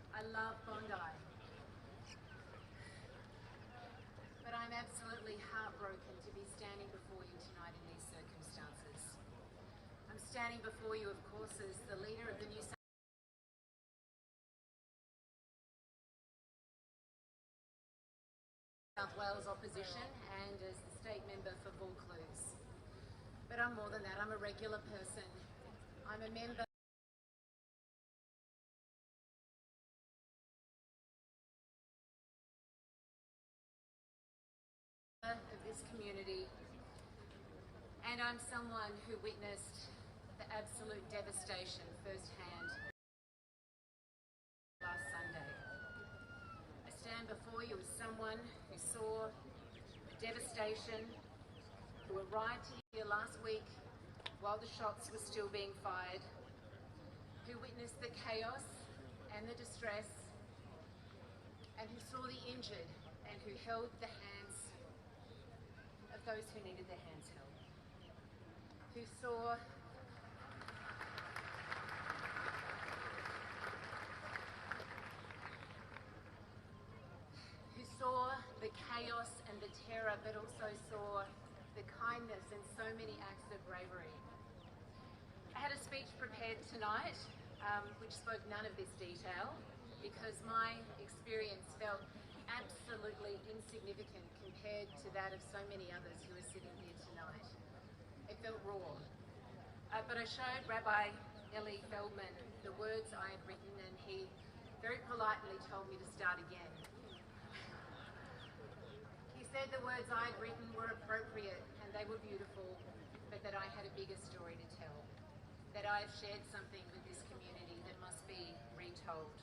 I love Bondi. But I'm absolutely heartbroken to be standing before you tonight in these circumstances. I'm standing before you, of course, as the leader of the New South Wales opposition and as the state member for Vaucluse. But I'm more than that. I'm a regular person. I'm a member of this community, and I'm someone who witnessed the absolute devastation firsthand last Sunday. I stand before you as someone who saw the devastation, who arrived here last week while the shots were still being fired, who witnessed the chaos and the distress, and who saw the injured and who held the hands of those who needed their hands held, who saw the chaos and the terror, but also saw the kindness and so many acts of bravery. I had a speech prepared tonight which spoke none of this detail because my experience felt absolutely insignificant compared to that of so many others who are sitting here tonight. It felt raw. But I showed Rabbi Eli Feldman the words I had written, and he very politely told me to start again. He said the words I had written were appropriate and they were beautiful, but that I had a bigger story to tell, that I have shared something with this community that must be retold.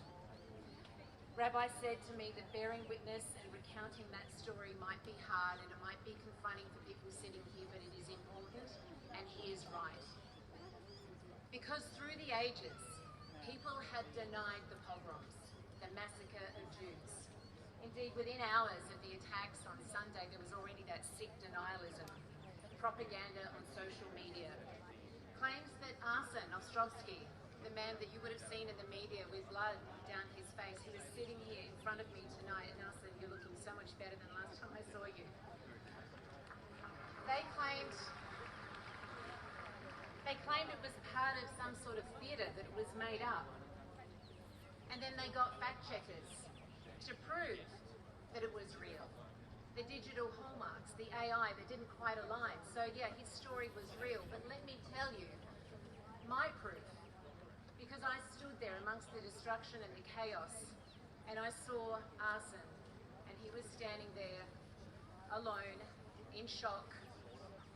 Rabbi said to me that bearing witness and recounting that story might be hard and it might be confining for people sitting here, but it is important, and he is right. Because through the ages, people have denied the pogroms, the massacre of Jews. Indeed, within hours of the attacks on Sunday, there was already that sick denialism, propaganda on social media. Claims that Arsen Ostrovsky, the man that you would have seen in the media with blood down his face, who is sitting here in front of me tonight, and Arsen, you're looking so much better than last time I saw you. They claimed it was part of some sort of theatre, that it was made up. And then they got fact checkers to prove that it was real. The digital hallmarks, the AI that didn't quite align. So yeah, his story was real, but let me tell you, my proof, because I stood there amongst the destruction and the chaos, and I saw Arsen, and he was standing there alone, in shock,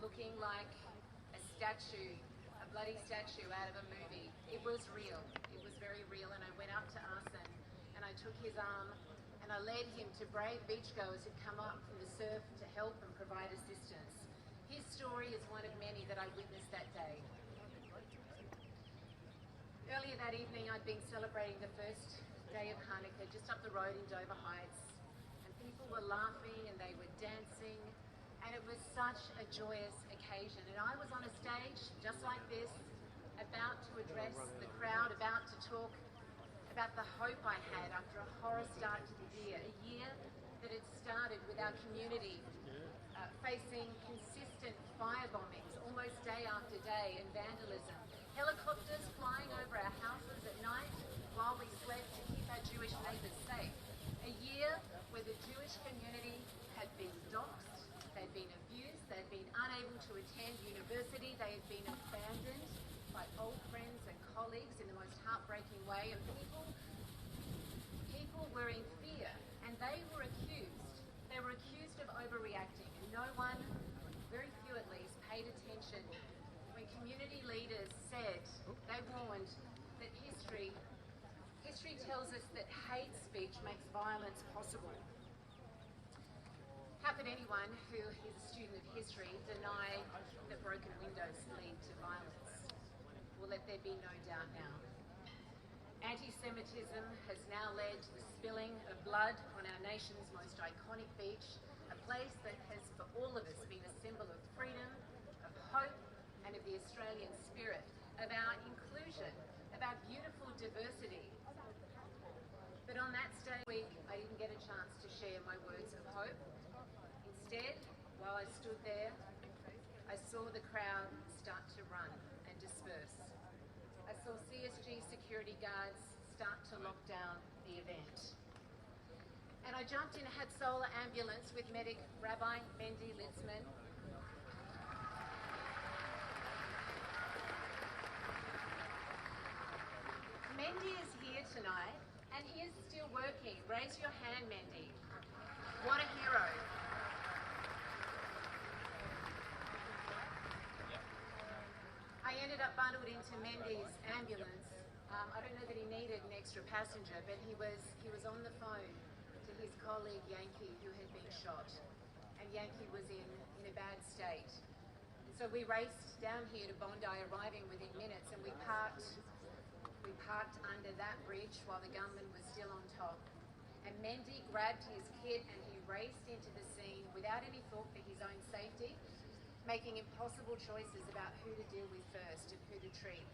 looking like a statue, a bloody statue out of a movie. It was real. It was very real, and I went up to Arsen, and I took his arm, and I led him to brave beachgoers who'd come up from the surf to help and provide assistance. His story is one of many that I witnessed that day. Earlier that evening, I'd been celebrating the first day of Hanukkah just up the road in Dover Heights, and people were laughing and they were dancing, and it was such a joyous occasion. And I was on a stage just like this, about to address the crowd, about to talk about the hope I had after a horror start to the year, a year that had started with our community facing consistent firebombings almost day after day, and vandalism, helicopters flying over our houses at night while we slept to keep our Jewish neighbours safe. A year where the Jewish community had been doxxed, they'd been abused, they'd been unable to attend university, they had been abandoned by old friends and colleagues in the most heartbreaking way, and people were in fear, and they were accused of overreacting, and no one, very few at least, paid attention when community leaders said, they warned that history tells us that hate speech makes violence possible. How could anyone who is a student of history deny that broken windows lead to violence? Well, let there be no doubt now. Anti-Semitism has now led to the spilling of blood on our nation's most iconic beach, a place that has for all of us been a symbol of freedom, of hope, and of the Australian spirit, of our inclusion, of our beautiful diversity. But on that stage week, I didn't get a chance to share my words of hope. Instead, while I stood there, I saw the crowd start to run and disperse. I saw CSG security guards start to lock down the event. And I jumped in a Hatzola ambulance with medic Rabbi Mendy Litzman. Mendy is here tonight, and he is still working. Raise your hand, Mendy. What a hero. I ended up bundled into Mendy's ambulance. I don't know that he needed an extra passenger, but he was on the phone to his colleague Yankee, who had been shot, and Yankee was in a bad state. So we raced down here to Bondi, arriving within minutes, and we parked under that bridge while the gunman was still on top. And Mendy grabbed his kit and he raced into the scene without any thought for his own safety, making impossible choices about who to deal with first and who to treat.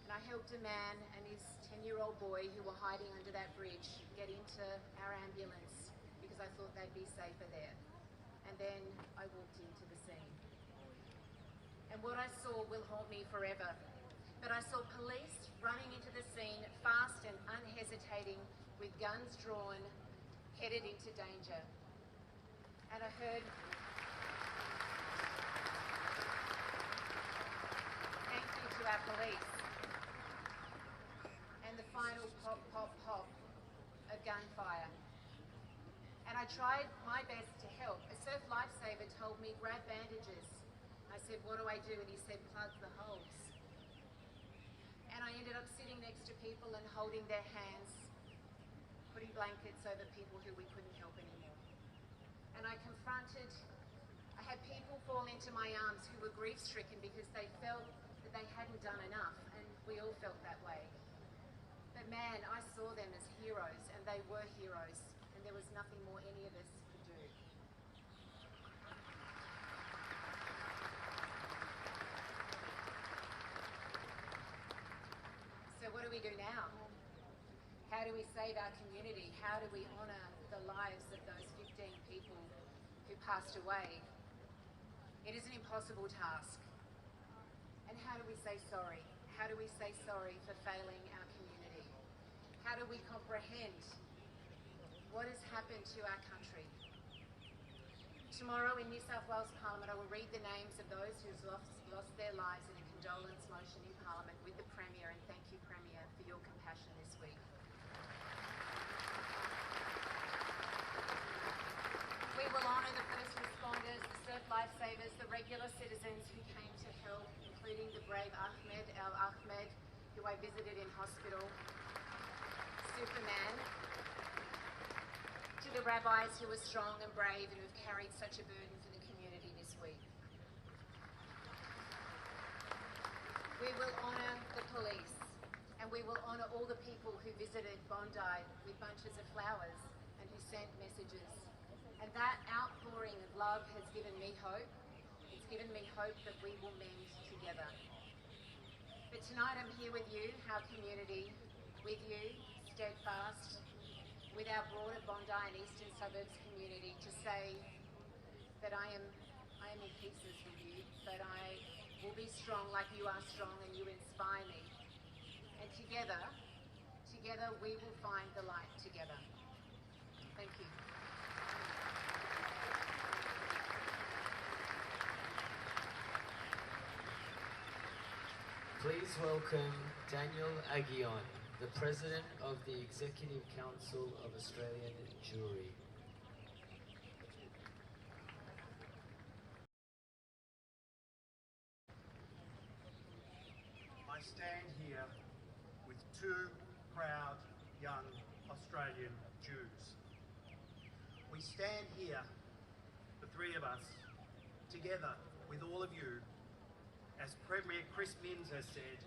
And I helped a man and his 10-year-old boy who were hiding under that bridge get into our ambulance because I thought they'd be safer there. And then I walked into the scene. And what I saw will haunt me forever. But I saw police running into the scene, fast and unhesitating, with guns drawn, headed into danger. And I heard, thank you to our police. And the final pop, pop, pop of gunfire. And I tried my best to help. A surf lifesaver told me, grab bandages. I said, what do I do? And he said, plug the holes. And I ended up sitting next to people and holding their hands, putting blankets over people who we couldn't help anymore. And I had people fall into my arms who were grief-stricken because they felt that they hadn't done enough, and we all felt that way. But man, I saw them as heroes, and they were heroes, and there was nothing more any of us could do. So what do we do now? How do we save our community? How do we honour the lives of those 15 people who passed away? It is an impossible task. And how do we say sorry? How do we say sorry for failing our community? How do we comprehend what has happened to our country? Tomorrow in New South Wales Parliament, I will read the names of those who've lost their lives in a condolence motion in Parliament with the Premier, and thank you, Premier, for your compassion this week. We will honour the first responders, the surf lifesavers, the regular citizens who came to help, including the brave Ahmed Al-Ahmed, who I visited in hospital, Superman, to the rabbis who were strong and brave and who've carried such a burden for the community this week. We will honour the police, and we will honour all the people who visited Bondi with bunches of flowers and who sent messages. And that outpouring of love has given me hope. It's given me hope that we will mend together. But tonight I'm here with you, our community, with you, steadfast, with our broader Bondi and Eastern Suburbs community, to say that I am in pieces with you, but I will be strong like you are strong, and you inspire me. And together we will find the light together. Thank you. Please welcome Daniel Aguillon, the President of the Executive Council of Australian Jewry. I stand here with two proud young Australian Jews. We stand here, the three of us, together with all of you, as Premier Chris Minns has said,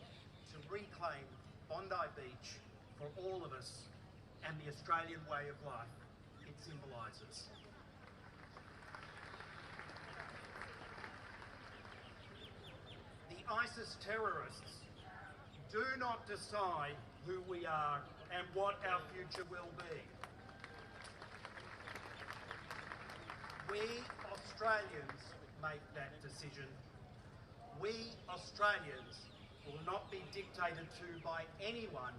to reclaim Bondi Beach for all of us and the Australian way of life it symbolises. The ISIS terrorists do not decide who we are and what our future will be. We Australians make that decision. We Australians will not be dictated to by anyone,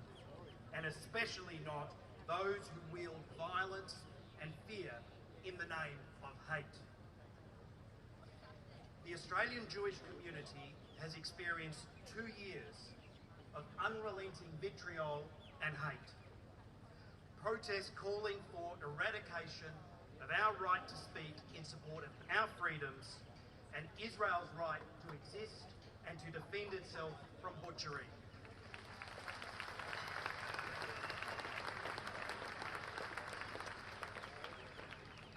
and especially not those who wield violence and fear in the name of hate. The Australian Jewish community has experienced 2 years of unrelenting vitriol and hate. Protests calling for eradication of our right to speak in support of our freedoms and Israel's right to exist and to defend itself from butchery.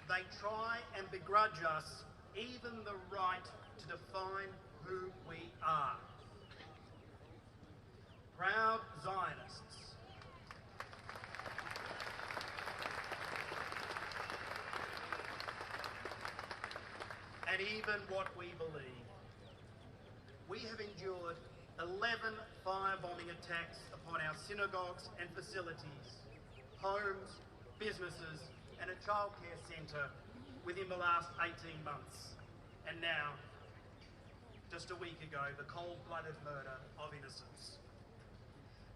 They try and begrudge us even the right to define who we are. Proud Zionists. And even what we believe. We have endured 11 firebombing attacks upon our synagogues and facilities, homes, businesses, and a childcare centre within the last 18 months. And now, just a week ago, the cold-blooded murder of innocents.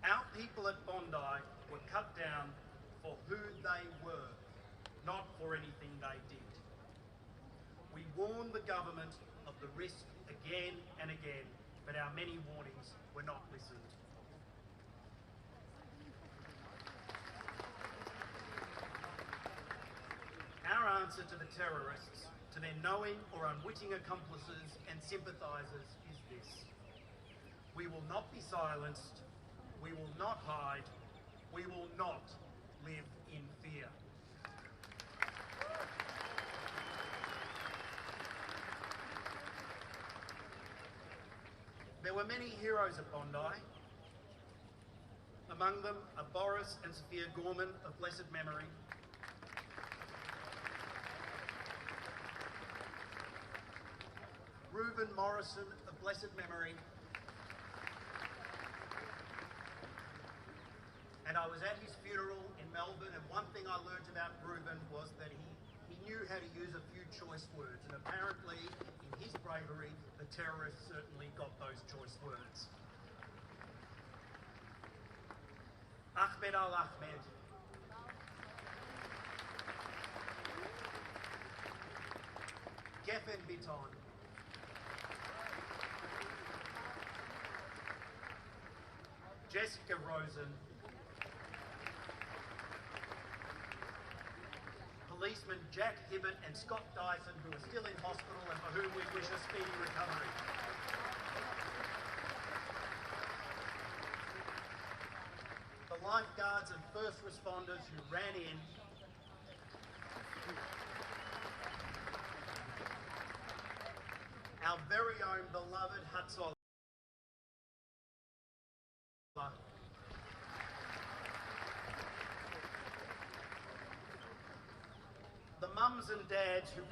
Our people at Bondi were cut down for who they were, not for anything they did. We warned the government of the risk again and again, but our many warnings were not listened. Our answer to the terrorists, to their knowing or unwitting accomplices and sympathisers is this. We will not be silenced, we will not hide, we will not live in fear. There were many heroes at Bondi. Among them are Boris and Sophia Gorman of blessed memory, Reuben Morrison of blessed memory, and I was at his funeral in Melbourne, and one thing I learned about Reuben was that he knew how to use a few choice words, and apparently in his bravery the terrorists certainly got those choice words. Ahmed al-Ahmed. Geffen Biton. Jessica Rosen. Policemen Jack Hibbett and Scott Dyson, who are still in hospital and for whom we wish a speedy recovery. The lifeguards and first responders who ran in. Our very own beloved Hatzolah. The mums and dads who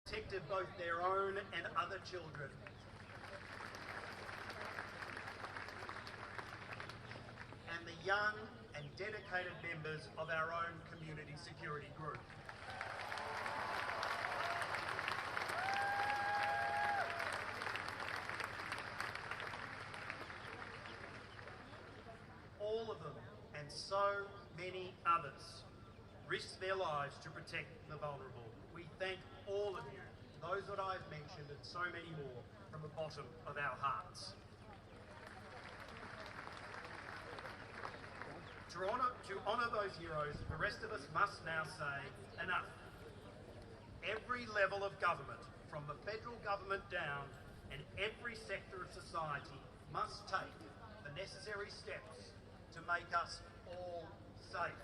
protected both their own and other children. And the young and dedicated members of our own community security group. All of them, and so many others, risked their lives to protect the vulnerable. We thank all of you, those that I've mentioned and so many more, from the bottom of our hearts. To honour those heroes, the rest of us must now say enough. Every level of government, from the federal government down, and every sector of society must take the necessary steps to make us all safe.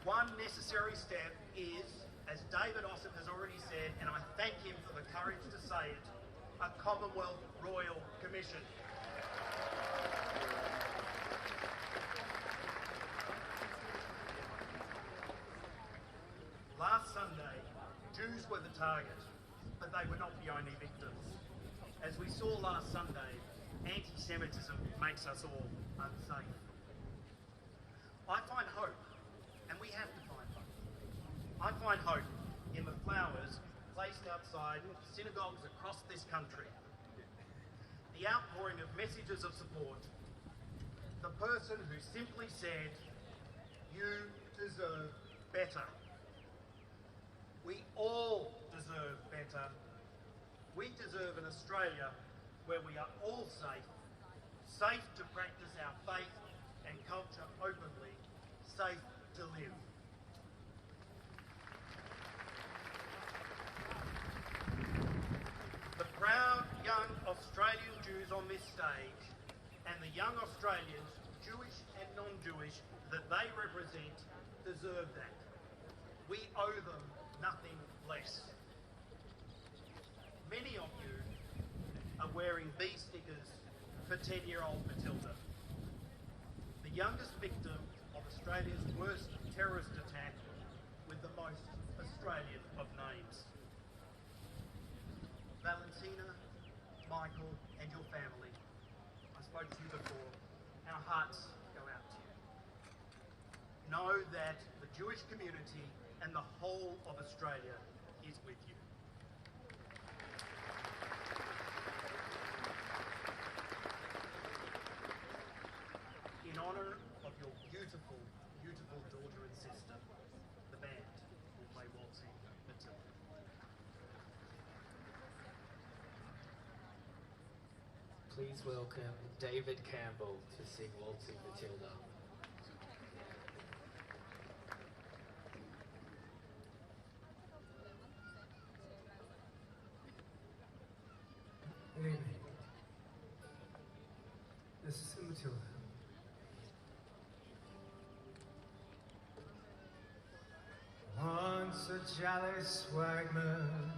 One necessary step is, as David Ossip has already said, and I thank him for the courage to say it, a Commonwealth Royal Commission. Last Sunday, Jews Jews were the target, but they were not the only victims. As we saw last Sunday, anti-Semitism makes us all unsafe. I find hope, and we have to find hope. I find hope in the flowers placed outside synagogues across this country. The outpouring of messages of support. The person who simply said, "You deserve better." We all deserve better. We deserve an Australia where we are all safe, safe to practice our faith and culture openly, safe to live. The proud young Australian Jews on this stage and the young Australians, Jewish and non-Jewish, that they represent deserve that. We owe them nothing less. Many of you are wearing these stickers for 10-year-old Matilda, the youngest victim of Australia's worst terrorist attack with the most Australian of names. Valentina, Michael, and your family, I spoke to you before, our hearts go out to you. Know that the Jewish community and the whole of Australia is with you. In honour of your beautiful, beautiful daughter and sister, the band will play Waltzing Matilda. Please welcome David Campbell to sing Waltzing Matilda. Good evening. This is Matilda. Once a jolly swagman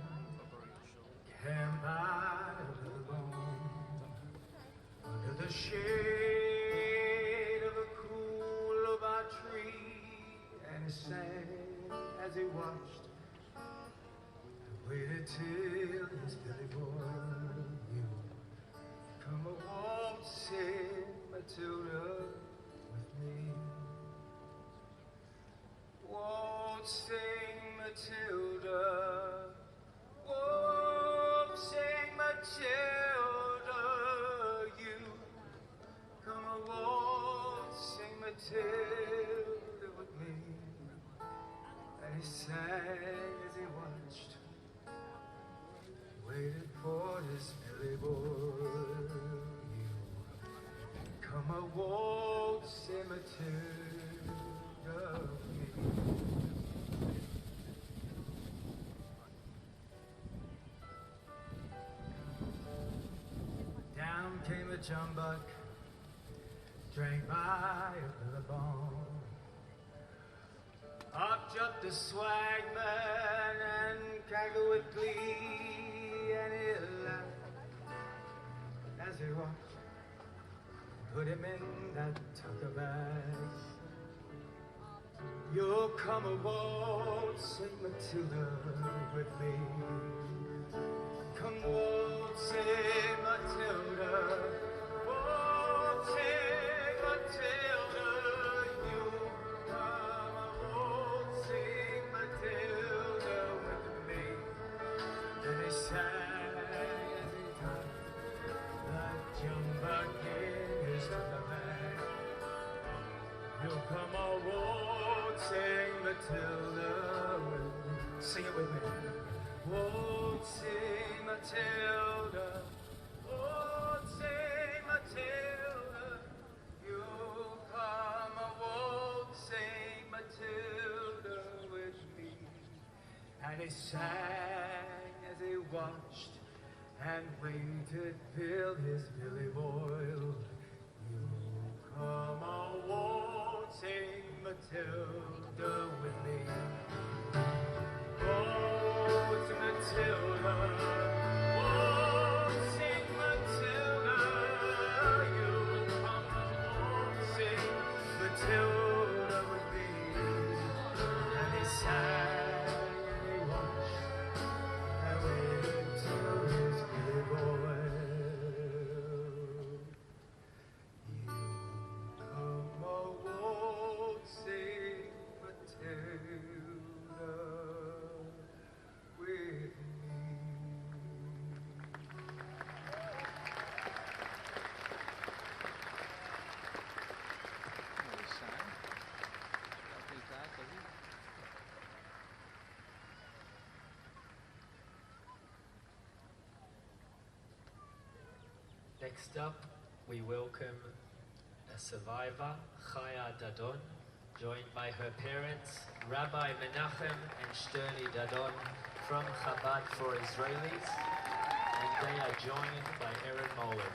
came by alone under the shade of a cool oak tree, and he sang as he watched. I waited till his belly boy knew. Come a waltzing Matilda with me. Waltzing Matilda, waltzing Matilda, you come a waltzing Matilda with me. And he sang as he watched, waited for his belly boy. You come a waltzing Matilda with me. Down came a jumbuck, drank by a billabong. Up jumped a swagman and cackled with glee, and he laughed as he walked, put him in that tucker bag. You'll come a waltzing Matilda with me. Come waltzing Matilda, waltzing Matilda, you come a waltzing Matilda with me. And he sang as he tied that jumbuck in his tucker bag. You'll come a waltzing Matilda with me. Sing it with me. Waltzing Matilda, waltzing Matilda, you'll come a waltzing Matilda with me. And he sang as he watched and waited till his belly boiled. You'll come a waltzing Matilda with me. Waltzing Matilda, waltzing Matilda, you'll come a waltzing Matilda with me. And he sang and he watched Next up, we welcome a survivor, Chaya Dadon, joined by her parents, Rabbi Menachem and Shterli Dadon from Chabad for Israelis, and they are joined by Erin Moller.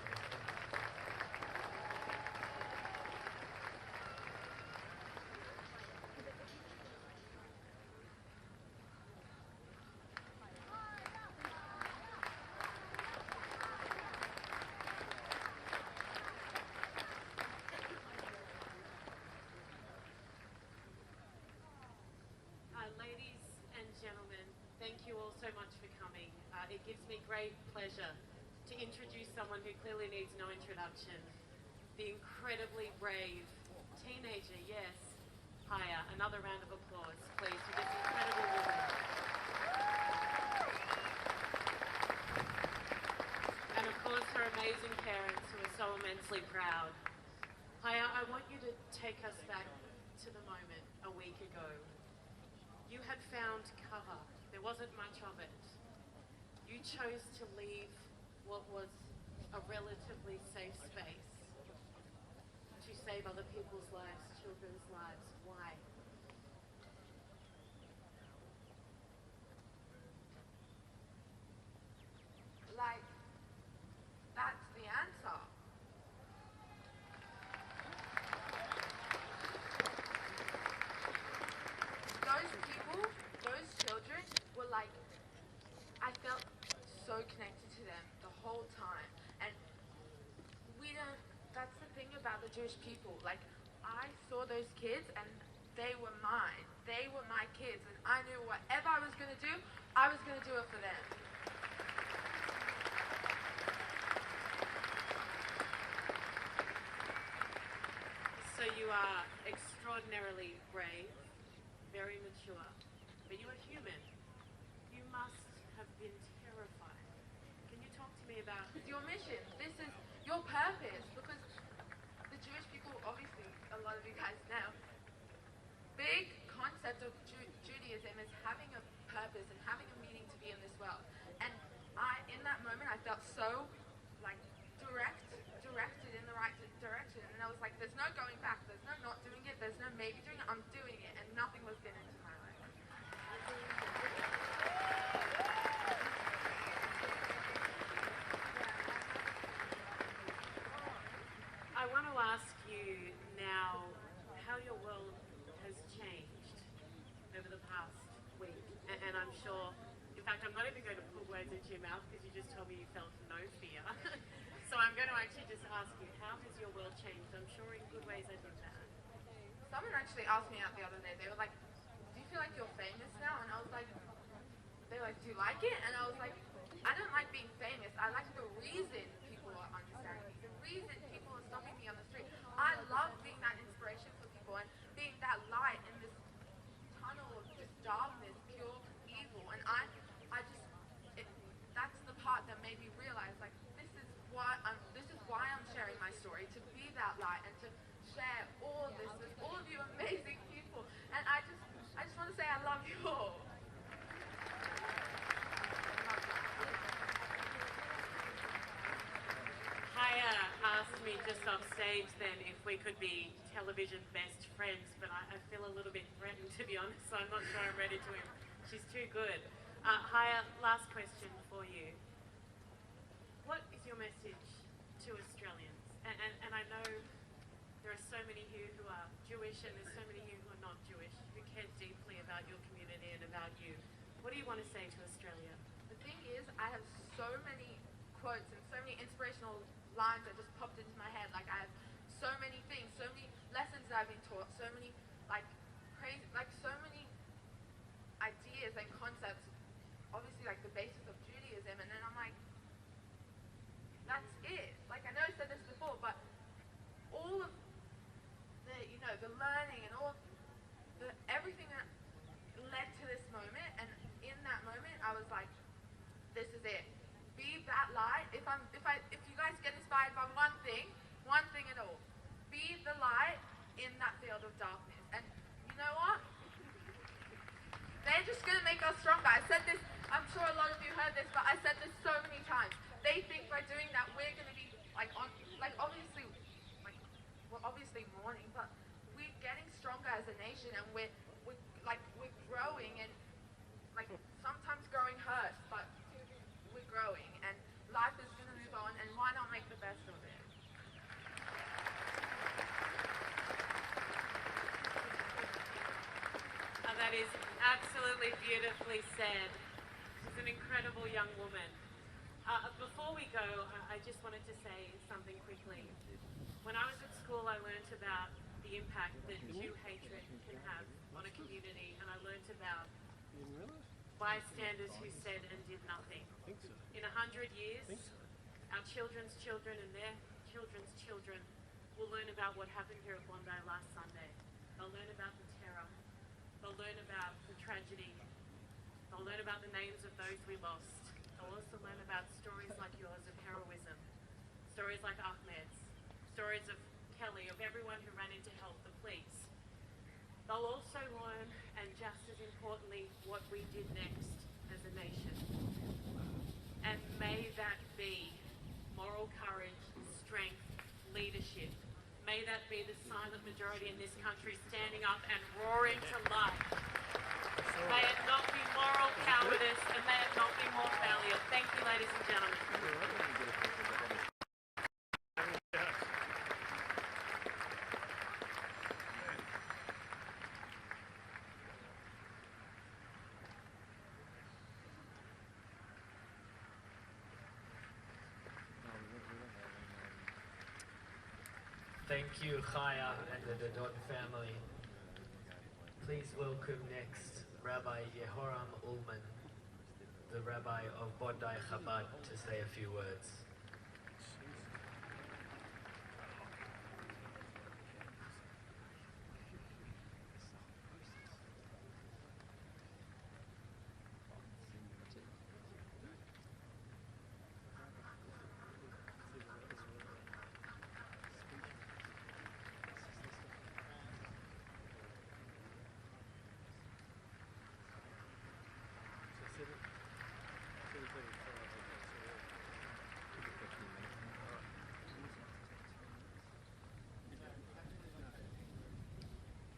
Ladies and gentlemen, thank you all so much for coming. It gives me great pleasure to introduce someone who clearly needs no introduction. The incredibly brave teenager, yes, Chaya. Another round of applause, please, for this incredible woman. And of course, her amazing parents who are so immensely proud. Chaya, I want you to take us back to the moment a week ago. You had found cover. There wasn't much of it. You chose to leave what was a relatively safe space to save other people's lives, children's lives. Why? Like, that's the answer. Those people, those children were like, I felt so connected to them the whole time. And we don't, that's the thing about the Jewish people. Like, I saw those kids and they were mine. They were my kids. And I knew whatever I was going to do, I was going to do it for them. So you are extraordinarily brave, very mature, but you are human. You must have been terrified. Can you talk to me about your mission? This is your purpose, because the Jewish people, obviously, a lot of you guys know, big concept of Judaism is having a purpose and having a meaning to be in this world. And in that moment, I felt so, like, directed in the right direction. And I was like, there's no going back. There's no not doing it. There's no maybe doing it. I'm doing it. And nothing was getting into my life. I want to ask you now how your world has changed over the past week. And I'm sure, in fact, I'm not even going to put words into your mouth because you just told me you felt no fear. So I'm going to actually just ask you, how has your world changed? I'm sure in good ways and in bad. Someone actually asked me out the other day, they were like, do you feel like you're famous now? And I was like, they were like, do you like it? And I was like, I don't like being famous. I like the reason people are understanding me, the reason people are stopping me on the street. I love being that inspiration for people and being that light in this tunnel of just darkness, pure evil. And that's the part that made me realize, like, this is why I'm sharing my story, to be that light and to share all this with all of you amazing people. And I just want to say I love you all. Chaya asked me just off stage then if we could be television best friends, but I feel a little bit threatened, to be honest, so I'm not sure I'm ready to him. She's too good. Chaya, last question for you. What is your message to Australians? And I know there are so many here who are Jewish and there's so many here who are not Jewish, who care deeply about your community and about you. What do you want to say to Australia? The thing is, I have so many quotes and so many inspirational lines that just popped into my head. Like, I have so many things, so many lessons that I've been taught, so many, like, crazy, like, so many ideas and concepts, obviously, like, the basis of Judaism, and then I'm like, that's it. Like, I know I said this before, but all of the, the learning and all of everything that led to this moment, and in that moment, I was like, this is it. Be that light. If you guys get inspired by one thing at all, be the light in that field of darkness. And you know what? They're just gonna make us stronger. I said this, I'm sure a lot of you heard this, but I said this so many times. They think by doing that we're gonna be we're obviously mourning, but we're getting stronger as a nation, and we're growing, and like sometimes growing hurts, but we're growing, and life is going to move on, and why not make the best of it? That is absolutely beautifully said. She's an incredible young woman. Before we go, I just wanted to say something quickly. When I was at school, I learnt about the impact that Jew hatred can have on a community, and I learnt about bystanders who said and did nothing. In 100 years, our children's children and their children's children will learn about what happened here at Bondi last Sunday. They'll learn about the terror. They'll learn about the tragedy. They'll learn about the names of those we lost. They'll also learn about stories like yours of heroism, stories like Ahmed's, stories of Kelly, of everyone who ran in to help the police. They'll also learn, and just as importantly, what we did next as a nation. And may that be moral courage, strength, leadership. May that be the silent majority in this country standing up and roaring to life. May it not be moral cowardice, and may it not be more failure. Thank you, ladies and gentlemen. Thank you, Chaya and the Dodon family. Please welcome next Rabbi Yehoram Ullman, the Rabbi of Bondi Chabad, to say a few words.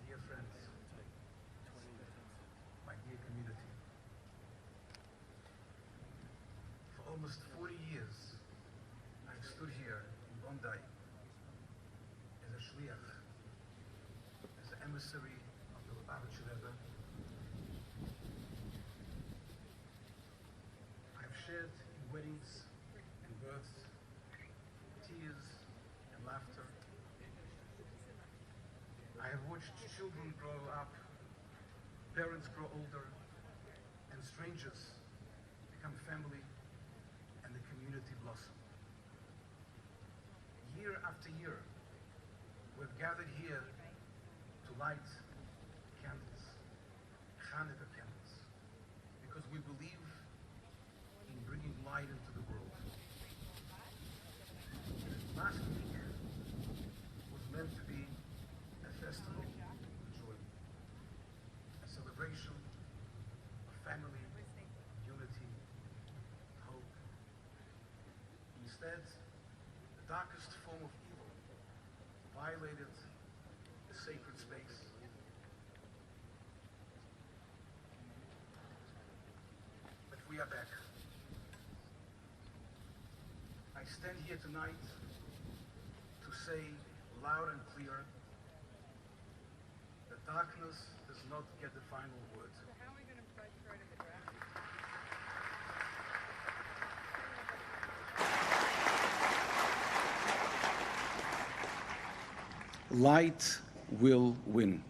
Dear friends, my dear community, for almost 40 years, I've stood here in Bondi as a shliach, as an emissary of the Lubavitcher Rebbe. I've shared in weddings and births, tears and laughter. I have watched children grow up, parents grow older, and strangers become family, and the community blossom. Year after year, we've gathered here to light candles, Hanukkah candles, because we believe in bringing light into the world. Last week was meant to be a festival of joy, a celebration of family, unity, hope. Instead, the darkest form of evil violated the sacred space. But we are back. I stand here tonight to say loud and clear that darkness does not get the final word. So how are we going to vote for it in the draft? Light will win.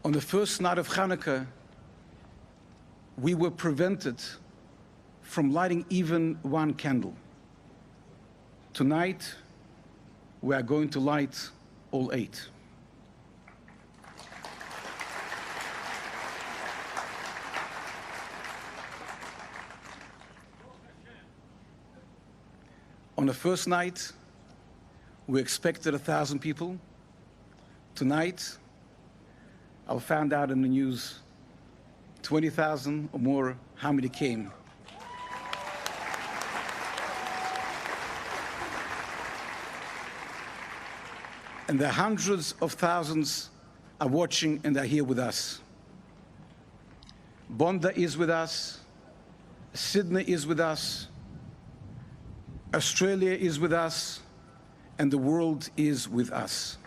On the first night of Hanukkah, we were prevented from lighting even one candle. Tonight, we are going to light all 8. On the first night, we expected 1,000 people. Tonight, I found out in the news 20,000 or more, how many came. And the hundreds of thousands are watching and are here with us. Bonda is with us, Sydney is with us, Australia is with us, and the world is with us.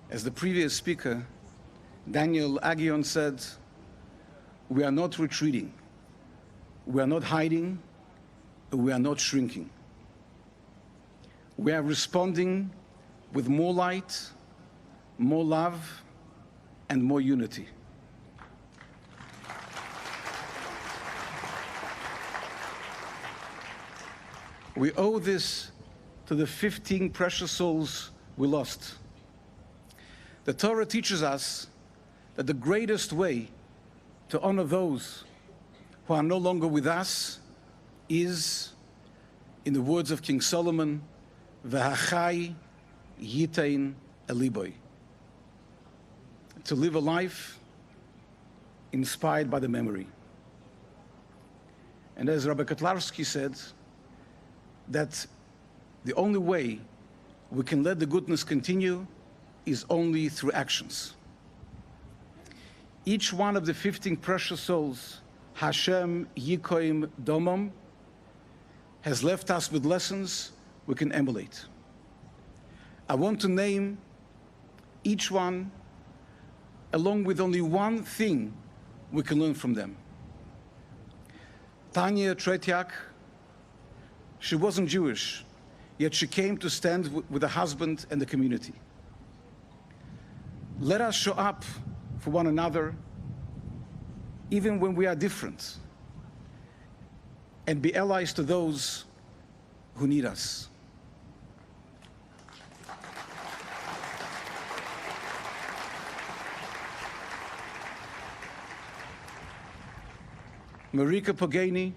As the previous speaker, Daniel Agion, said, we are not retreating, we are not hiding, we are not shrinking. We are responding with more light, more love, and more unity. We owe this to the 15 precious souls we lost. The Torah teaches us that the greatest way to honor those who are no longer with us is, in the words of King Solomon, V'hachai yitain eliboy, to live a life inspired by the memory. And as Rabbi Kotlarski said, that the only way we can let the goodness continue is only through actions. Each one of the 15 precious souls, Hashem Yikoim Domom, has left us with lessons we can emulate. I want to name each one along with only one thing we can learn from them. Tanya Tretiak, she wasn't Jewish, yet she came to stand with her husband and the community. Let us show up for one another, even when we are different, and be allies to those who need us. Marika Pogani,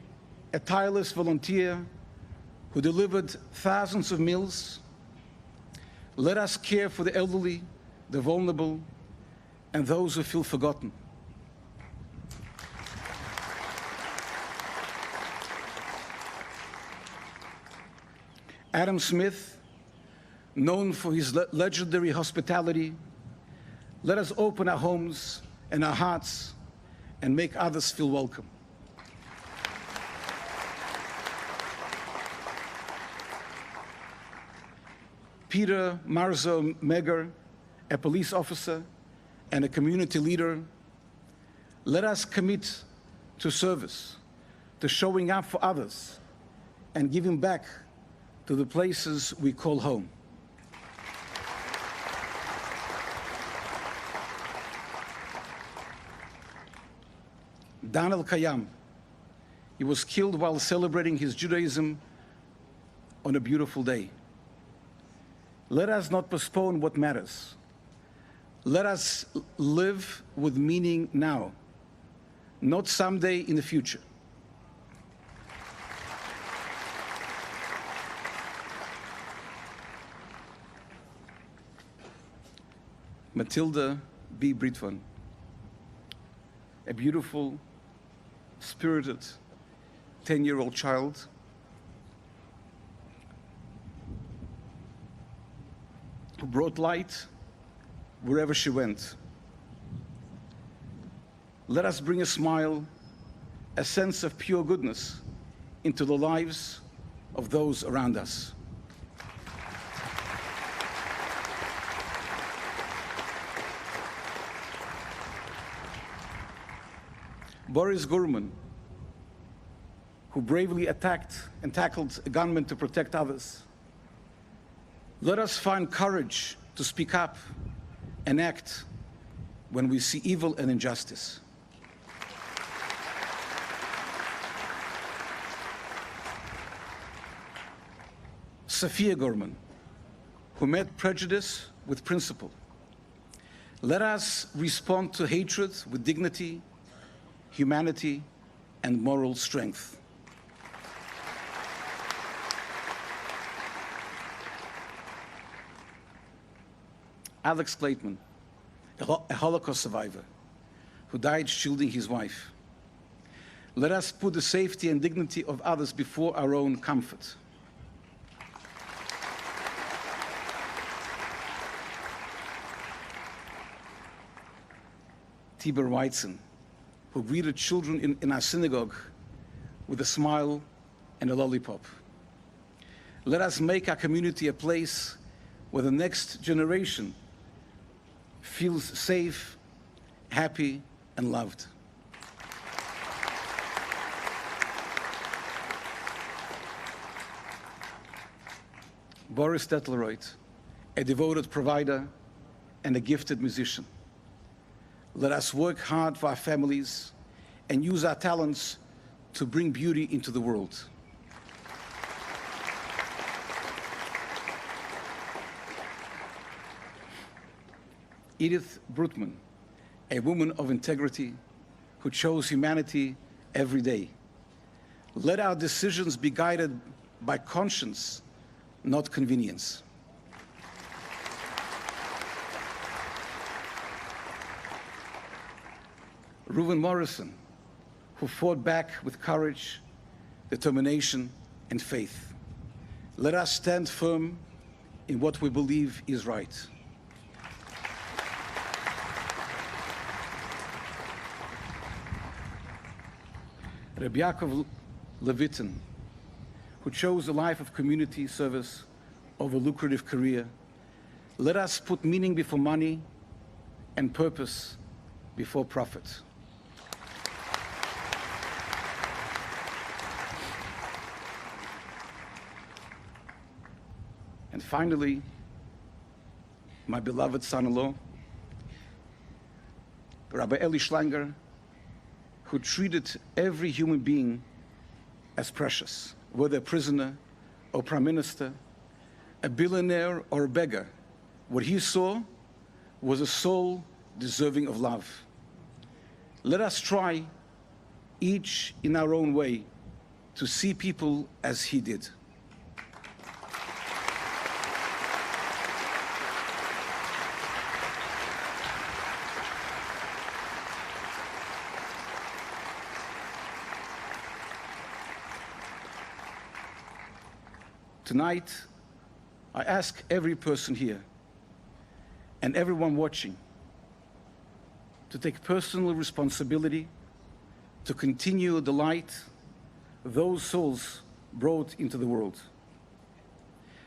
a tireless volunteer who delivered thousands of meals. Let us care for the elderly, the vulnerable, and those who feel forgotten. Adam Smith, known for his legendary hospitality, let us open our homes and our hearts and make others feel welcome. Peter Marzo Meger, a police officer and a community leader, let us commit to service, to showing up for others, and giving back to the places we call home. Dan El-Kayam, he was killed while celebrating his Judaism on a beautiful day. Let us not postpone what matters. Let us live with meaning now, not someday in the future. Matilda B. Britvan, a beautiful, spirited 10-year-old child who brought light wherever she went. Let us bring a smile, a sense of pure goodness into the lives of those around us. Boris Gurman, who bravely attacked and tackled a gunman to protect others. Let us find courage to speak up and act when we see evil and injustice. Sophia Gorman, who met prejudice with principle. Let us respond to hatred with dignity, humanity, and moral strength. Alex Clayton, a Holocaust survivor who died shielding his wife. Let us put the safety and dignity of others before our own comfort. Tibor Weizen, who greeted children in our synagogue with a smile and a lollipop. Let us make our community a place where the next generation feels safe, happy, and loved. Boris Detleroyd, a devoted provider and a gifted musician. Let us work hard for our families and use our talents to bring beauty into the world. Edith Brutman, a woman of integrity who chose humanity every day. Let our decisions be guided by conscience, not convenience. Reuven Morrison, who fought back with courage, determination, and faith. Let us stand firm in what we believe is right. Reb Yaakov Levitin, who chose a life of community service over a lucrative career. Let us put meaning before money and purpose before profit. And finally, my beloved son-in-law, Rabbi Eli Schlanger, who treated every human being as precious, whether a prisoner or prime minister, a billionaire or a beggar. What he saw was a soul deserving of love. Let us try, each in our own way, to see people as he did. Tonight, I ask every person here and everyone watching to take personal responsibility to continue the light those souls brought into the world.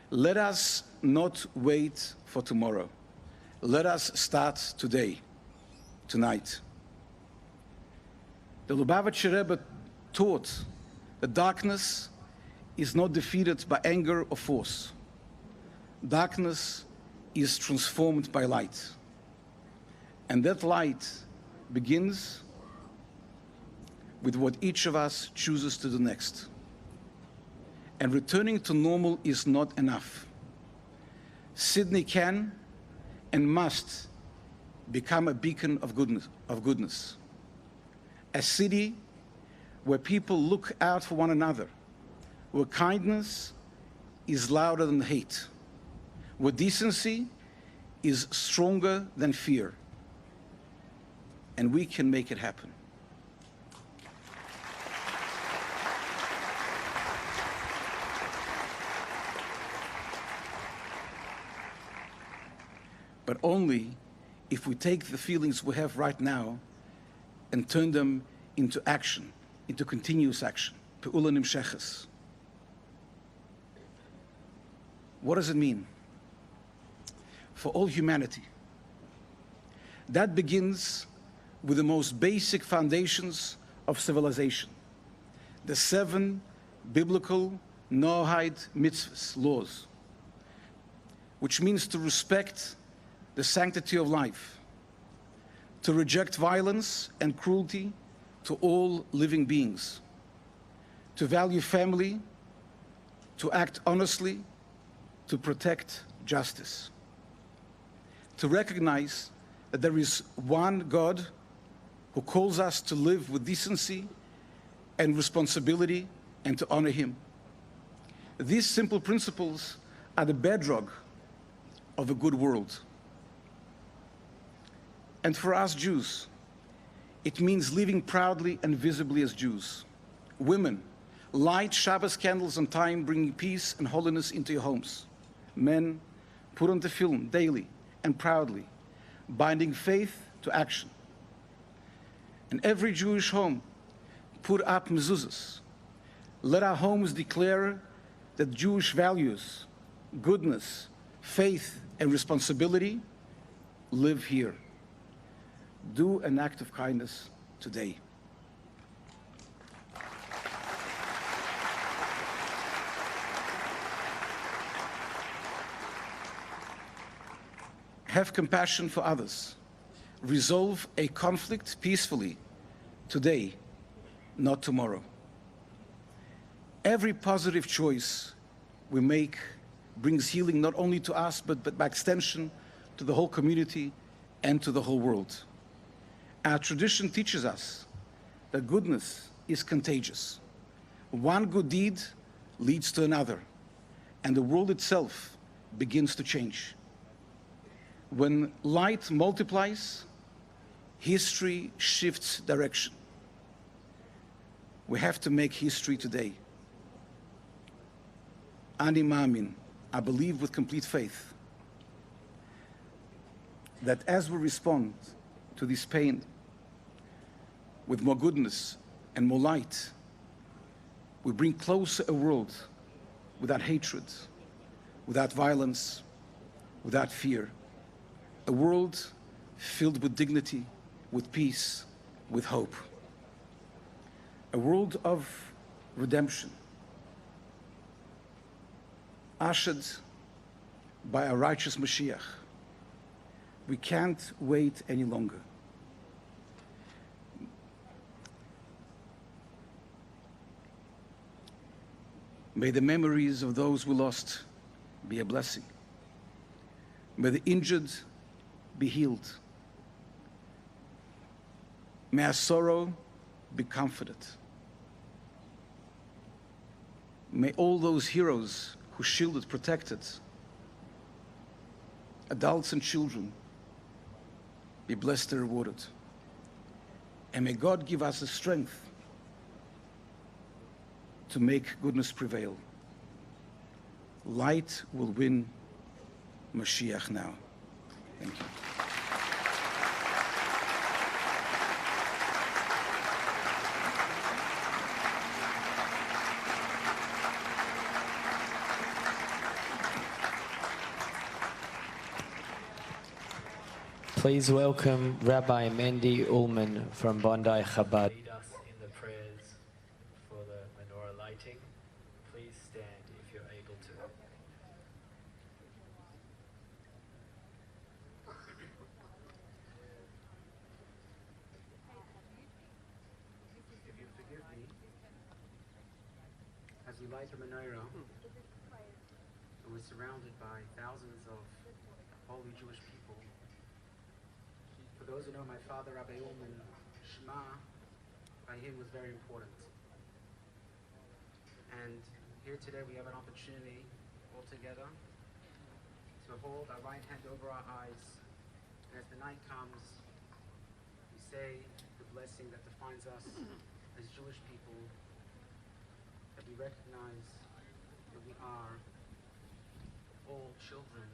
Let us not wait for tomorrow. Let us start today, tonight. The Lubavitcher Rebbe taught that darkness is not defeated by anger or force. Darkness is transformed by light. And that light begins with what each of us chooses to do next. And returning to normal is not enough. Sydney can and must become a beacon of goodness. A city where people look out for one another, where kindness is louder than hate, where decency is stronger than fear. And we can make it happen. But only if we take the feelings we have right now and turn them into action, into continuous action. Pe'ula nimsheches. What does it mean? For all humanity. That begins with the most basic foundations of civilization. The 7 biblical Noahide mitzvahs, laws, which means to respect the sanctity of life, to reject violence and cruelty to all living beings, to value family, to act honestly, to protect justice, to recognize that there is one God who calls us to live with decency and responsibility and to honor him. These simple principles are the bedrock of a good world. And for us Jews, it means living proudly and visibly as Jews. Women, light Shabbos candles on time, bringing peace and holiness into your homes. Men, put on tefillin daily and proudly, binding faith to action. In every Jewish home, put up mezuzahs. Let our homes declare that Jewish values, goodness, faith, and responsibility live here. Do an act of kindness today. Have compassion for others. Resolve a conflict peacefully today, not tomorrow. Every positive choice we make brings healing not only to us, but by extension to the whole community and to the whole world. Our tradition teaches us that goodness is contagious. One good deed leads to another, and the world itself begins to change. When light multiplies, history shifts direction. We have to make history today. Ani Ma'amin, I believe with complete faith that as we respond to this pain with more goodness and more light, we bring closer a world without hatred, without violence, without fear. A world filled with dignity, with peace, with hope. A world of redemption, ushered by a righteous Mashiach. We can't wait any longer. May the memories of those we lost be a blessing. May the injured be healed. May our sorrow be comforted. May all those heroes who shielded, protected, adults and children, be blessed and rewarded. And may God give us the strength to make goodness prevail. Light will win Mashiach now. Thank you. Please welcome Rabbi Mendy Ullman from Bondi Chabad. Lead us in the prayers for the menorah lighting. Please stand if you're able to. If you forgive me, as we light the menorah, and we're surrounded by thousands of holy Jewish people. For those who know my father, Rabbi Ullman, Shema, by him was very important. And here today we have an opportunity all together to hold our right hand over our eyes. And as the night comes, we say the blessing that defines us as Jewish people, that we recognize that we are all children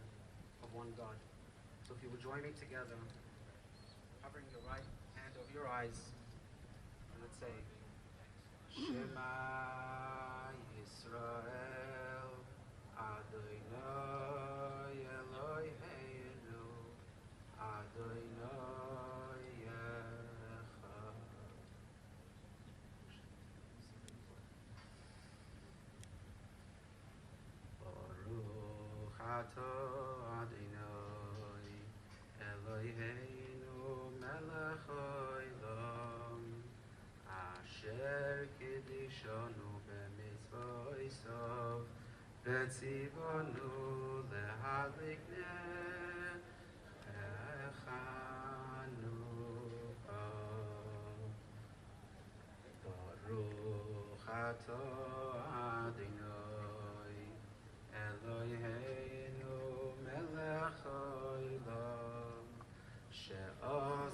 of one God. So if you would join me together, covering your right hand over your eyes, and let's say, Shema Yisrael, Adonai Eloheinu, Adonai Echad. Baruch atah Adonai Eloheinu melech haolam, asher kiddushanu b'mitzvosav, v'tzivanu lehadlik ner Chanukah. Baruch atah Adonai Eloheinu melech haolam, she'aseh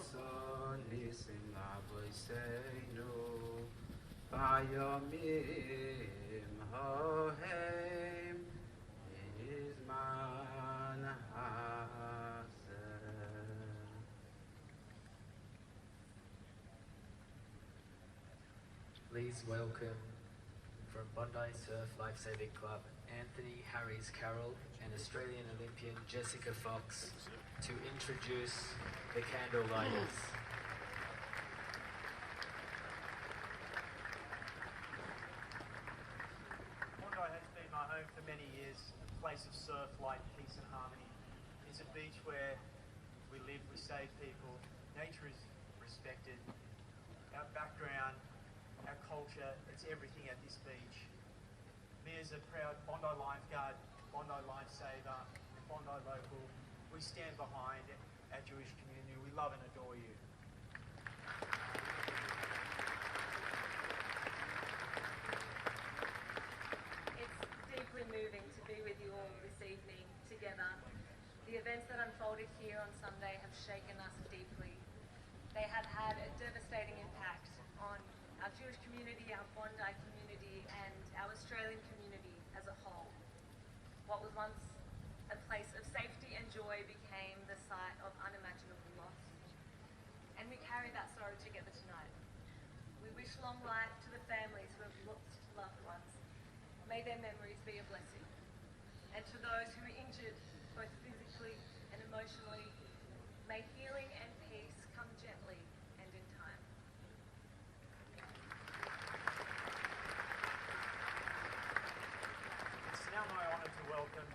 hayomim hohem izman haser. Please welcome from Bondi Surf Lifesaving Club, Anthony Harries Carroll and Australian Olympian Jessica Fox to introduce the candle lighters. Bondi has been my home for many years, a place of surf, light, peace and harmony. It's a beach where we live, we save people, nature is respected, our background, our culture, it's everything at this beach. Me as a proud Bondi lifeguard, Bondi lifesaver, and Bondi local, we stand behind our Jewish community. We love and adore you. It's deeply moving to be with you all this evening together. The events that unfolded here on Sunday have shaken us deeply. They have had a devastating impact on our Jewish community, our Bondi community, and our Australian community as a whole. What was once a place of safety and joy became the site of unimaginable loss. And we carry that sorrow together tonight. We wish long life to the families who have lost loved ones. May their memories be a blessing. And to those who are injured, both physically and emotionally, may healing and peace come gently and in time. It's now my honour to welcome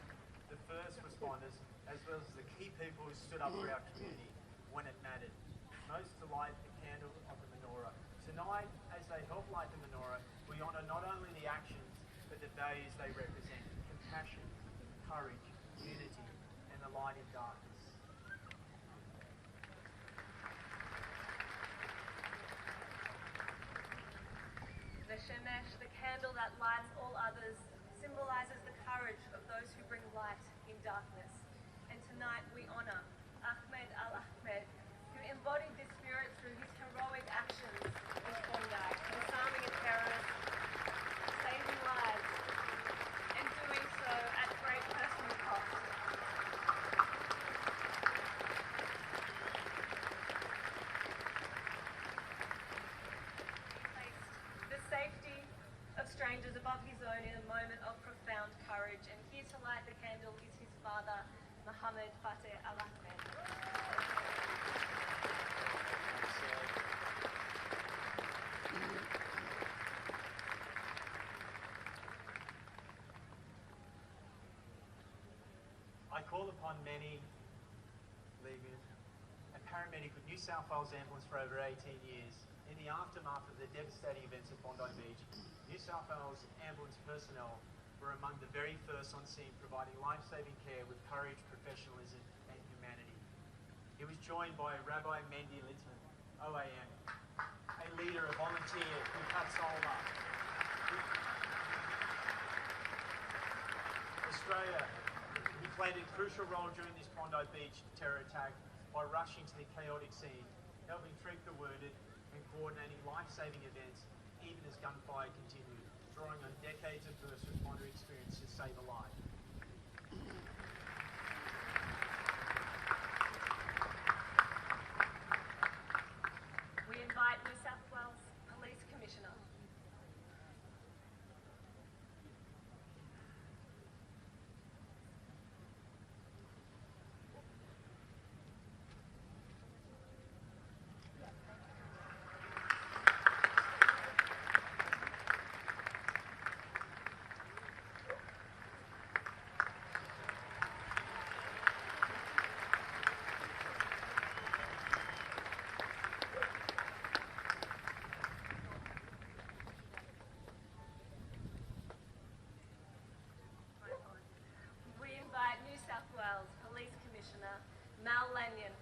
the first responders as well as the key people who stood up for our community when it mattered, most to light the candle of the menorah. Tonight, as they help light the menorah, we honour not only the actions but the values they represent: compassion, courage, unity and the light in darkness. The shemesh, the candle that lights all others, symbolizes the courage of those who bring light in darkness. And tonight we honor Ahmed Al-Ahmed, who embodied this spirit through his heroic actions in Bondi, disarming a terrorist, saving lives, and doing so at great personal cost. The safety of strangers above his own in a moment of profound courage. And here to light the candle is his father, Mohammed Fateh Al-Ahmed. I call upon many leaders, a paramedic with New South Wales Ambulance for over 18 years. In the aftermath of the devastating events at Bondi Beach, New South Wales Ambulance personnel were among the very first on scene, providing life-saving care with courage, professionalism and humanity. He was joined by Rabbi Mendy Litzman, OAM, a leader, a volunteer who cut solar. Australia, he played a crucial role during this Bondi Beach terror attack by rushing to the chaotic scene, helping treat the wounded and coordinating life-saving events even as gunfire continued, drawing on decades of first responder experience to save a life. We invite New South Wales Police Commissioner.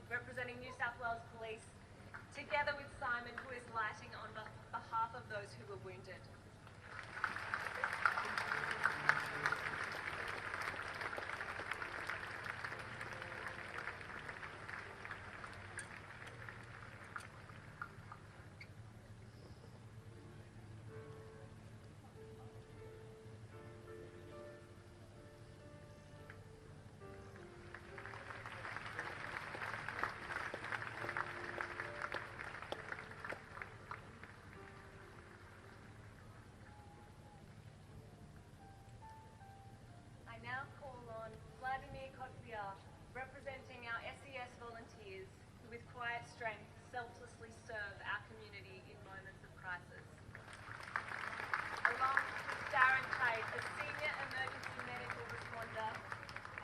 Representing New South Wales Police, together with Simon, who is lighting on behalf of those who were wounded. with quiet strength, selflessly serve our community in moments of crisis. Along with Darren Tate, a senior emergency medical responder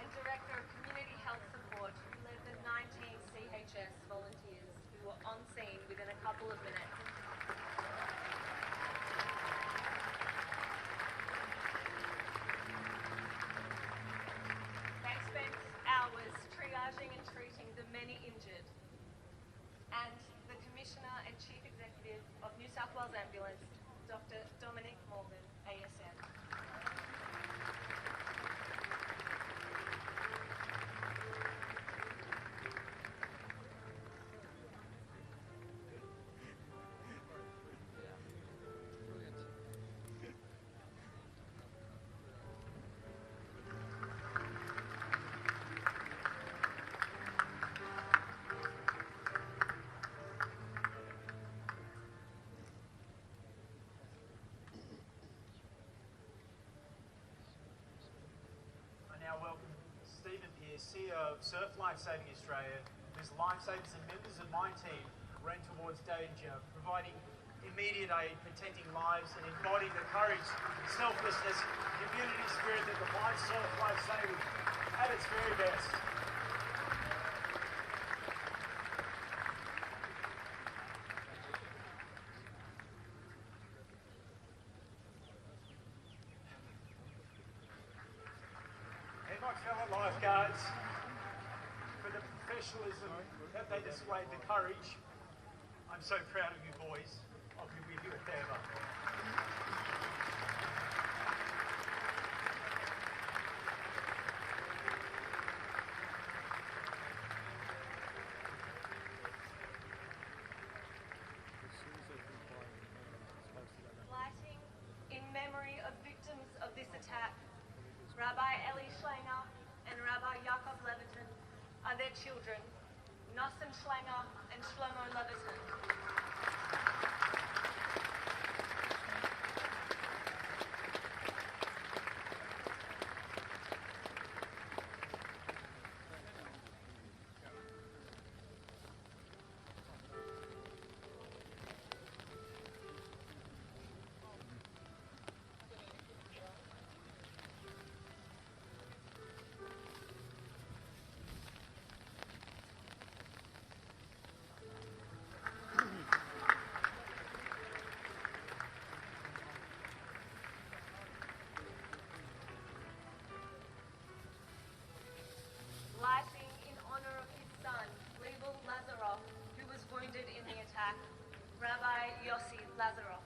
and director of community health support, who led the 19 CHS volunteers who were on scene within a couple of minutes. They spent hours triaging and treating the many injured. And the Commissioner and Chief Executive of New South Wales Ambulance, Dr. Dominic Morgan, ASM. CEO of Surf Lifesaving Australia, whose lifesavers and members of my team ran towards danger, providing immediate aid, protecting lives, and embodying the courage, selflessness, community spirit that defines surf lifesaving at its very best. And my fellow lifeguards, for the professionalism that they displayed, the courage, I'm so proud of you boys. I'll be with you forever. Lighting in memory of victims of this attack, Rabbi Eli Schlanger and Rabbi Yaakov Levitin are their children, Nosson Schlanger and Shlomo Levitin. Lighting in honor of his son, Leibel Lazarov, who was wounded in the attack, Rabbi Yossi Lazarov.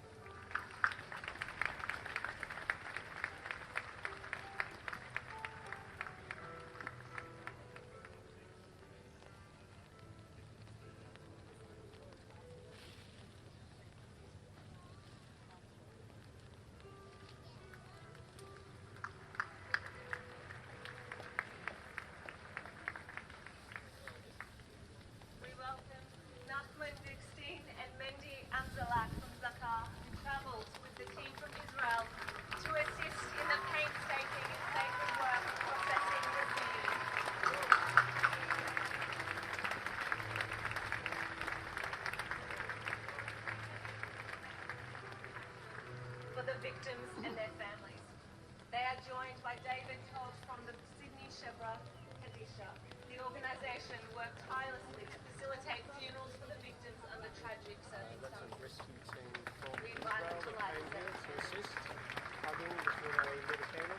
We welcome Nachman Dixstein and Mendy Amzalak from Zakar, who travelled with the team from Israel to assist in the painstaking and sacred work of processing the scene. For the victims and their families. They are joined by David Todd from the Sydney Chevra Kadisha. The organisation worked tirelessly to facilitate funerals for the victims under tragic circumstances. We invite them to light the assist hugging before they lit a candle.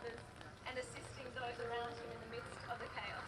others and assisting those around him in the midst of the chaos.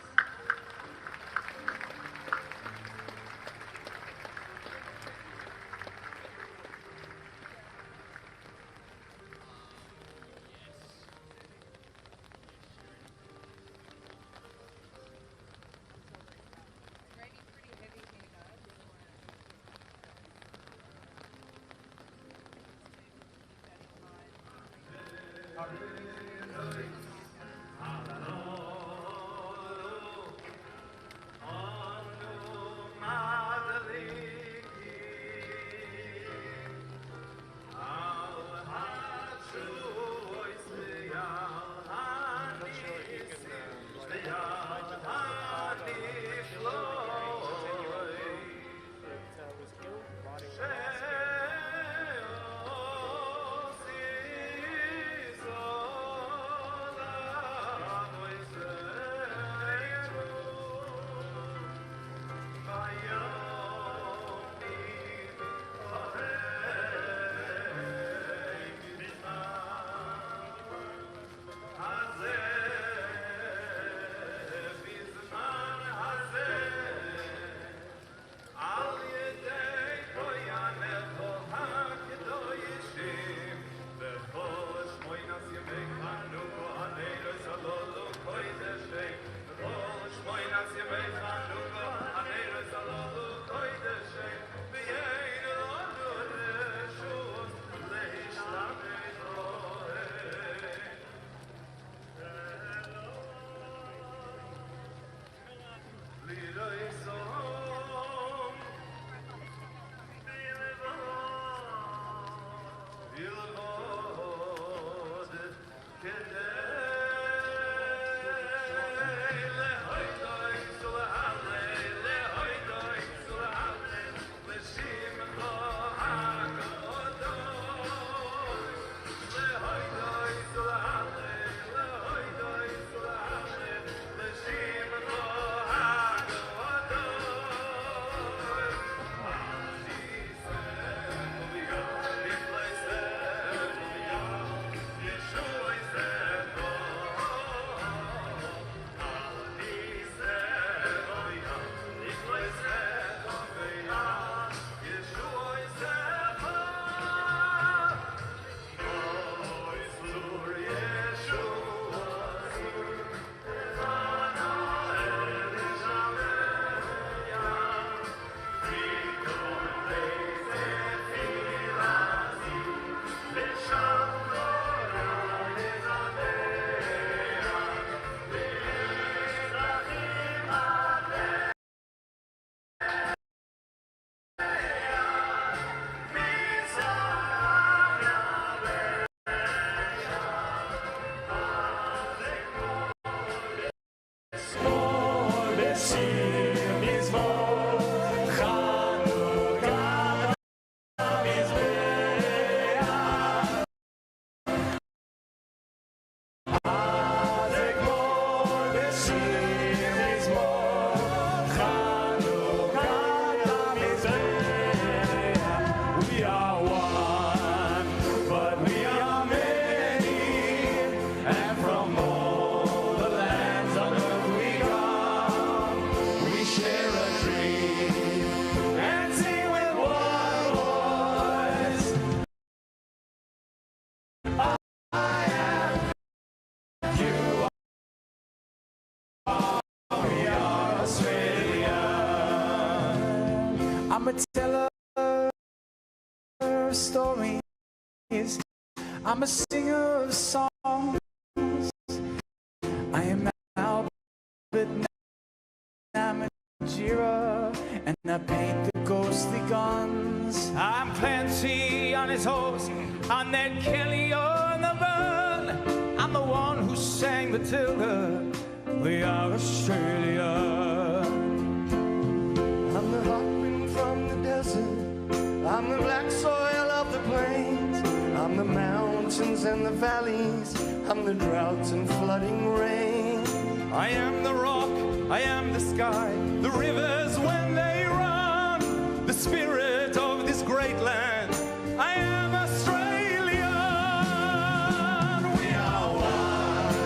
I'm a teller of stories. I'm a singer of songs. I am Albert Namatjira, and I paint the ghostly guns. I'm Clancy on his horse, I'm Ned Kelly on the burn. I'm the one who sang Matilda, we are Australia. I'm the hot wind from the desert, I'm the black soil of the plains, I'm the mountains and the valleys, I'm the droughts and flooding rain. I am the rock, I am the sky, the rivers when they run, the spirit of this great land. I am Australian. We are one.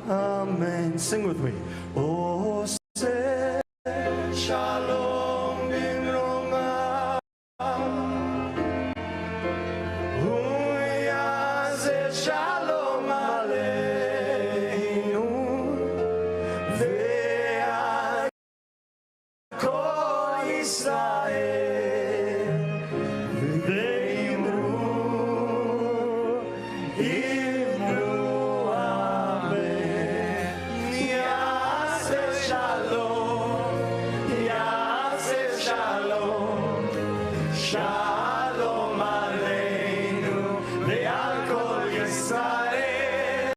Amen. Sing with me. Oh, say shalom bimroma. Oh, yeah, say shalom aleinu. Ve'al kol Israel. Ve'imru. Shalom aleinu ve'al kol Yisrael.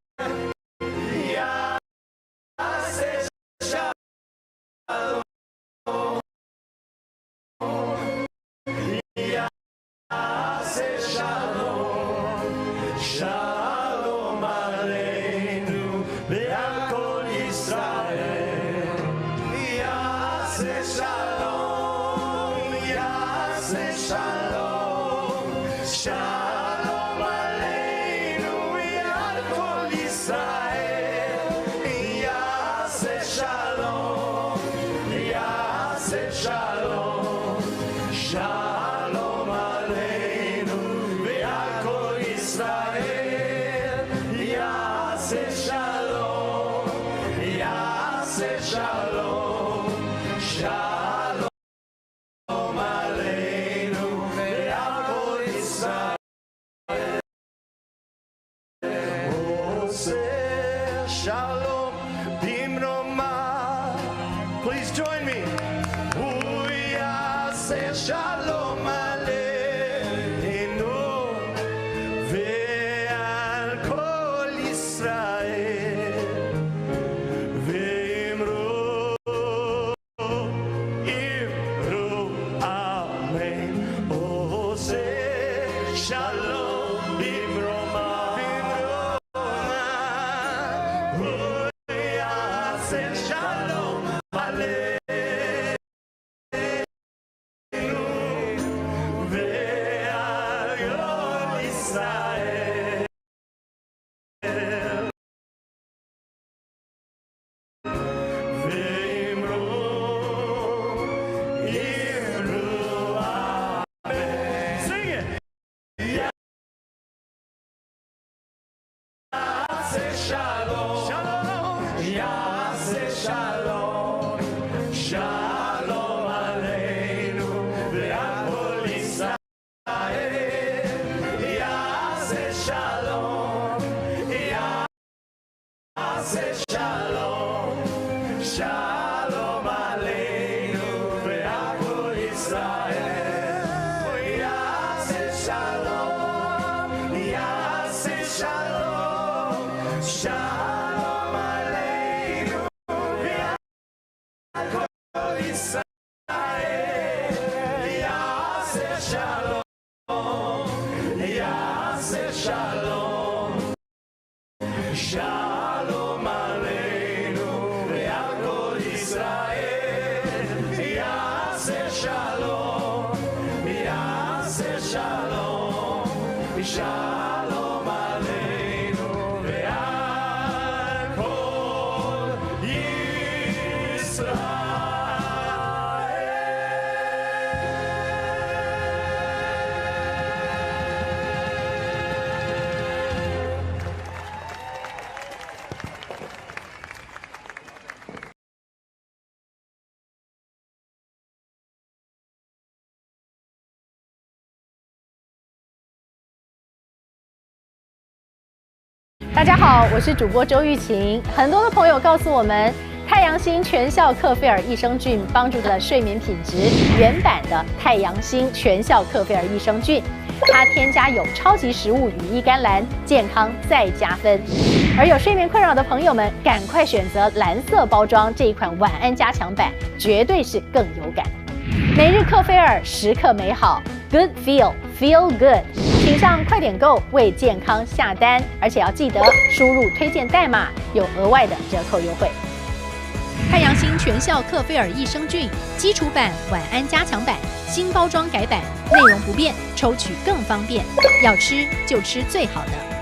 Yaseh shalom. Yaseh shalom. Shalom aleinu ve'al kol Yisrael. Yaseh shalom. Yaseh shalom. Shalom aleinu ve'al kol Yisrael. Yaseh shalom. Yaseh shalom. Shalom aleinu ve'al kol Yisrael. Yaseh shalom. Yaseh shalom. Shalom. Shalom bimroma. Please join me. Say shalom aleinu ve'al kol Yisrael. Ve'imru amen. Oh, say shalom bimroma. Say shalom aleinu. Shalom, shalom, Yaseh shalom, shalom aleinu ve'al kol Yisrael. Yaseh shalom, Yaseh shalom, shalom aleinu ve'al kol Yisrael. Yaseh shalom, Yaseh shalom. Shalom aleinu ve'al kol Yisrael. Yaseh shalom. Yaseh shalom. Shalom aleinu ve'al kol Yisrael. Yaseh shalom. Yaseh shalom. Shalom aleinu ve'al kol Yisrael.大家好，我是主播周玉琴。很多的朋友告诉我们，太阳星全效克菲尔益生菌帮助了睡眠品质。原版的太阳星全效克菲尔益生菌，它添加有超级食物羽衣甘蓝，健康再加分。而有睡眠困扰的朋友们，赶快选择蓝色包装这一款晚安加强版，绝对是更有感。每日克菲尔，时刻美好 ，Good Feel Good。请上快点购为健康下单，而且要记得输入推荐代码，有额外的折扣优惠。太阳星全效克菲尔益生菌基础版、晚安加强版，新包装改版，内容不变，抽取更方便。要吃就吃最好的。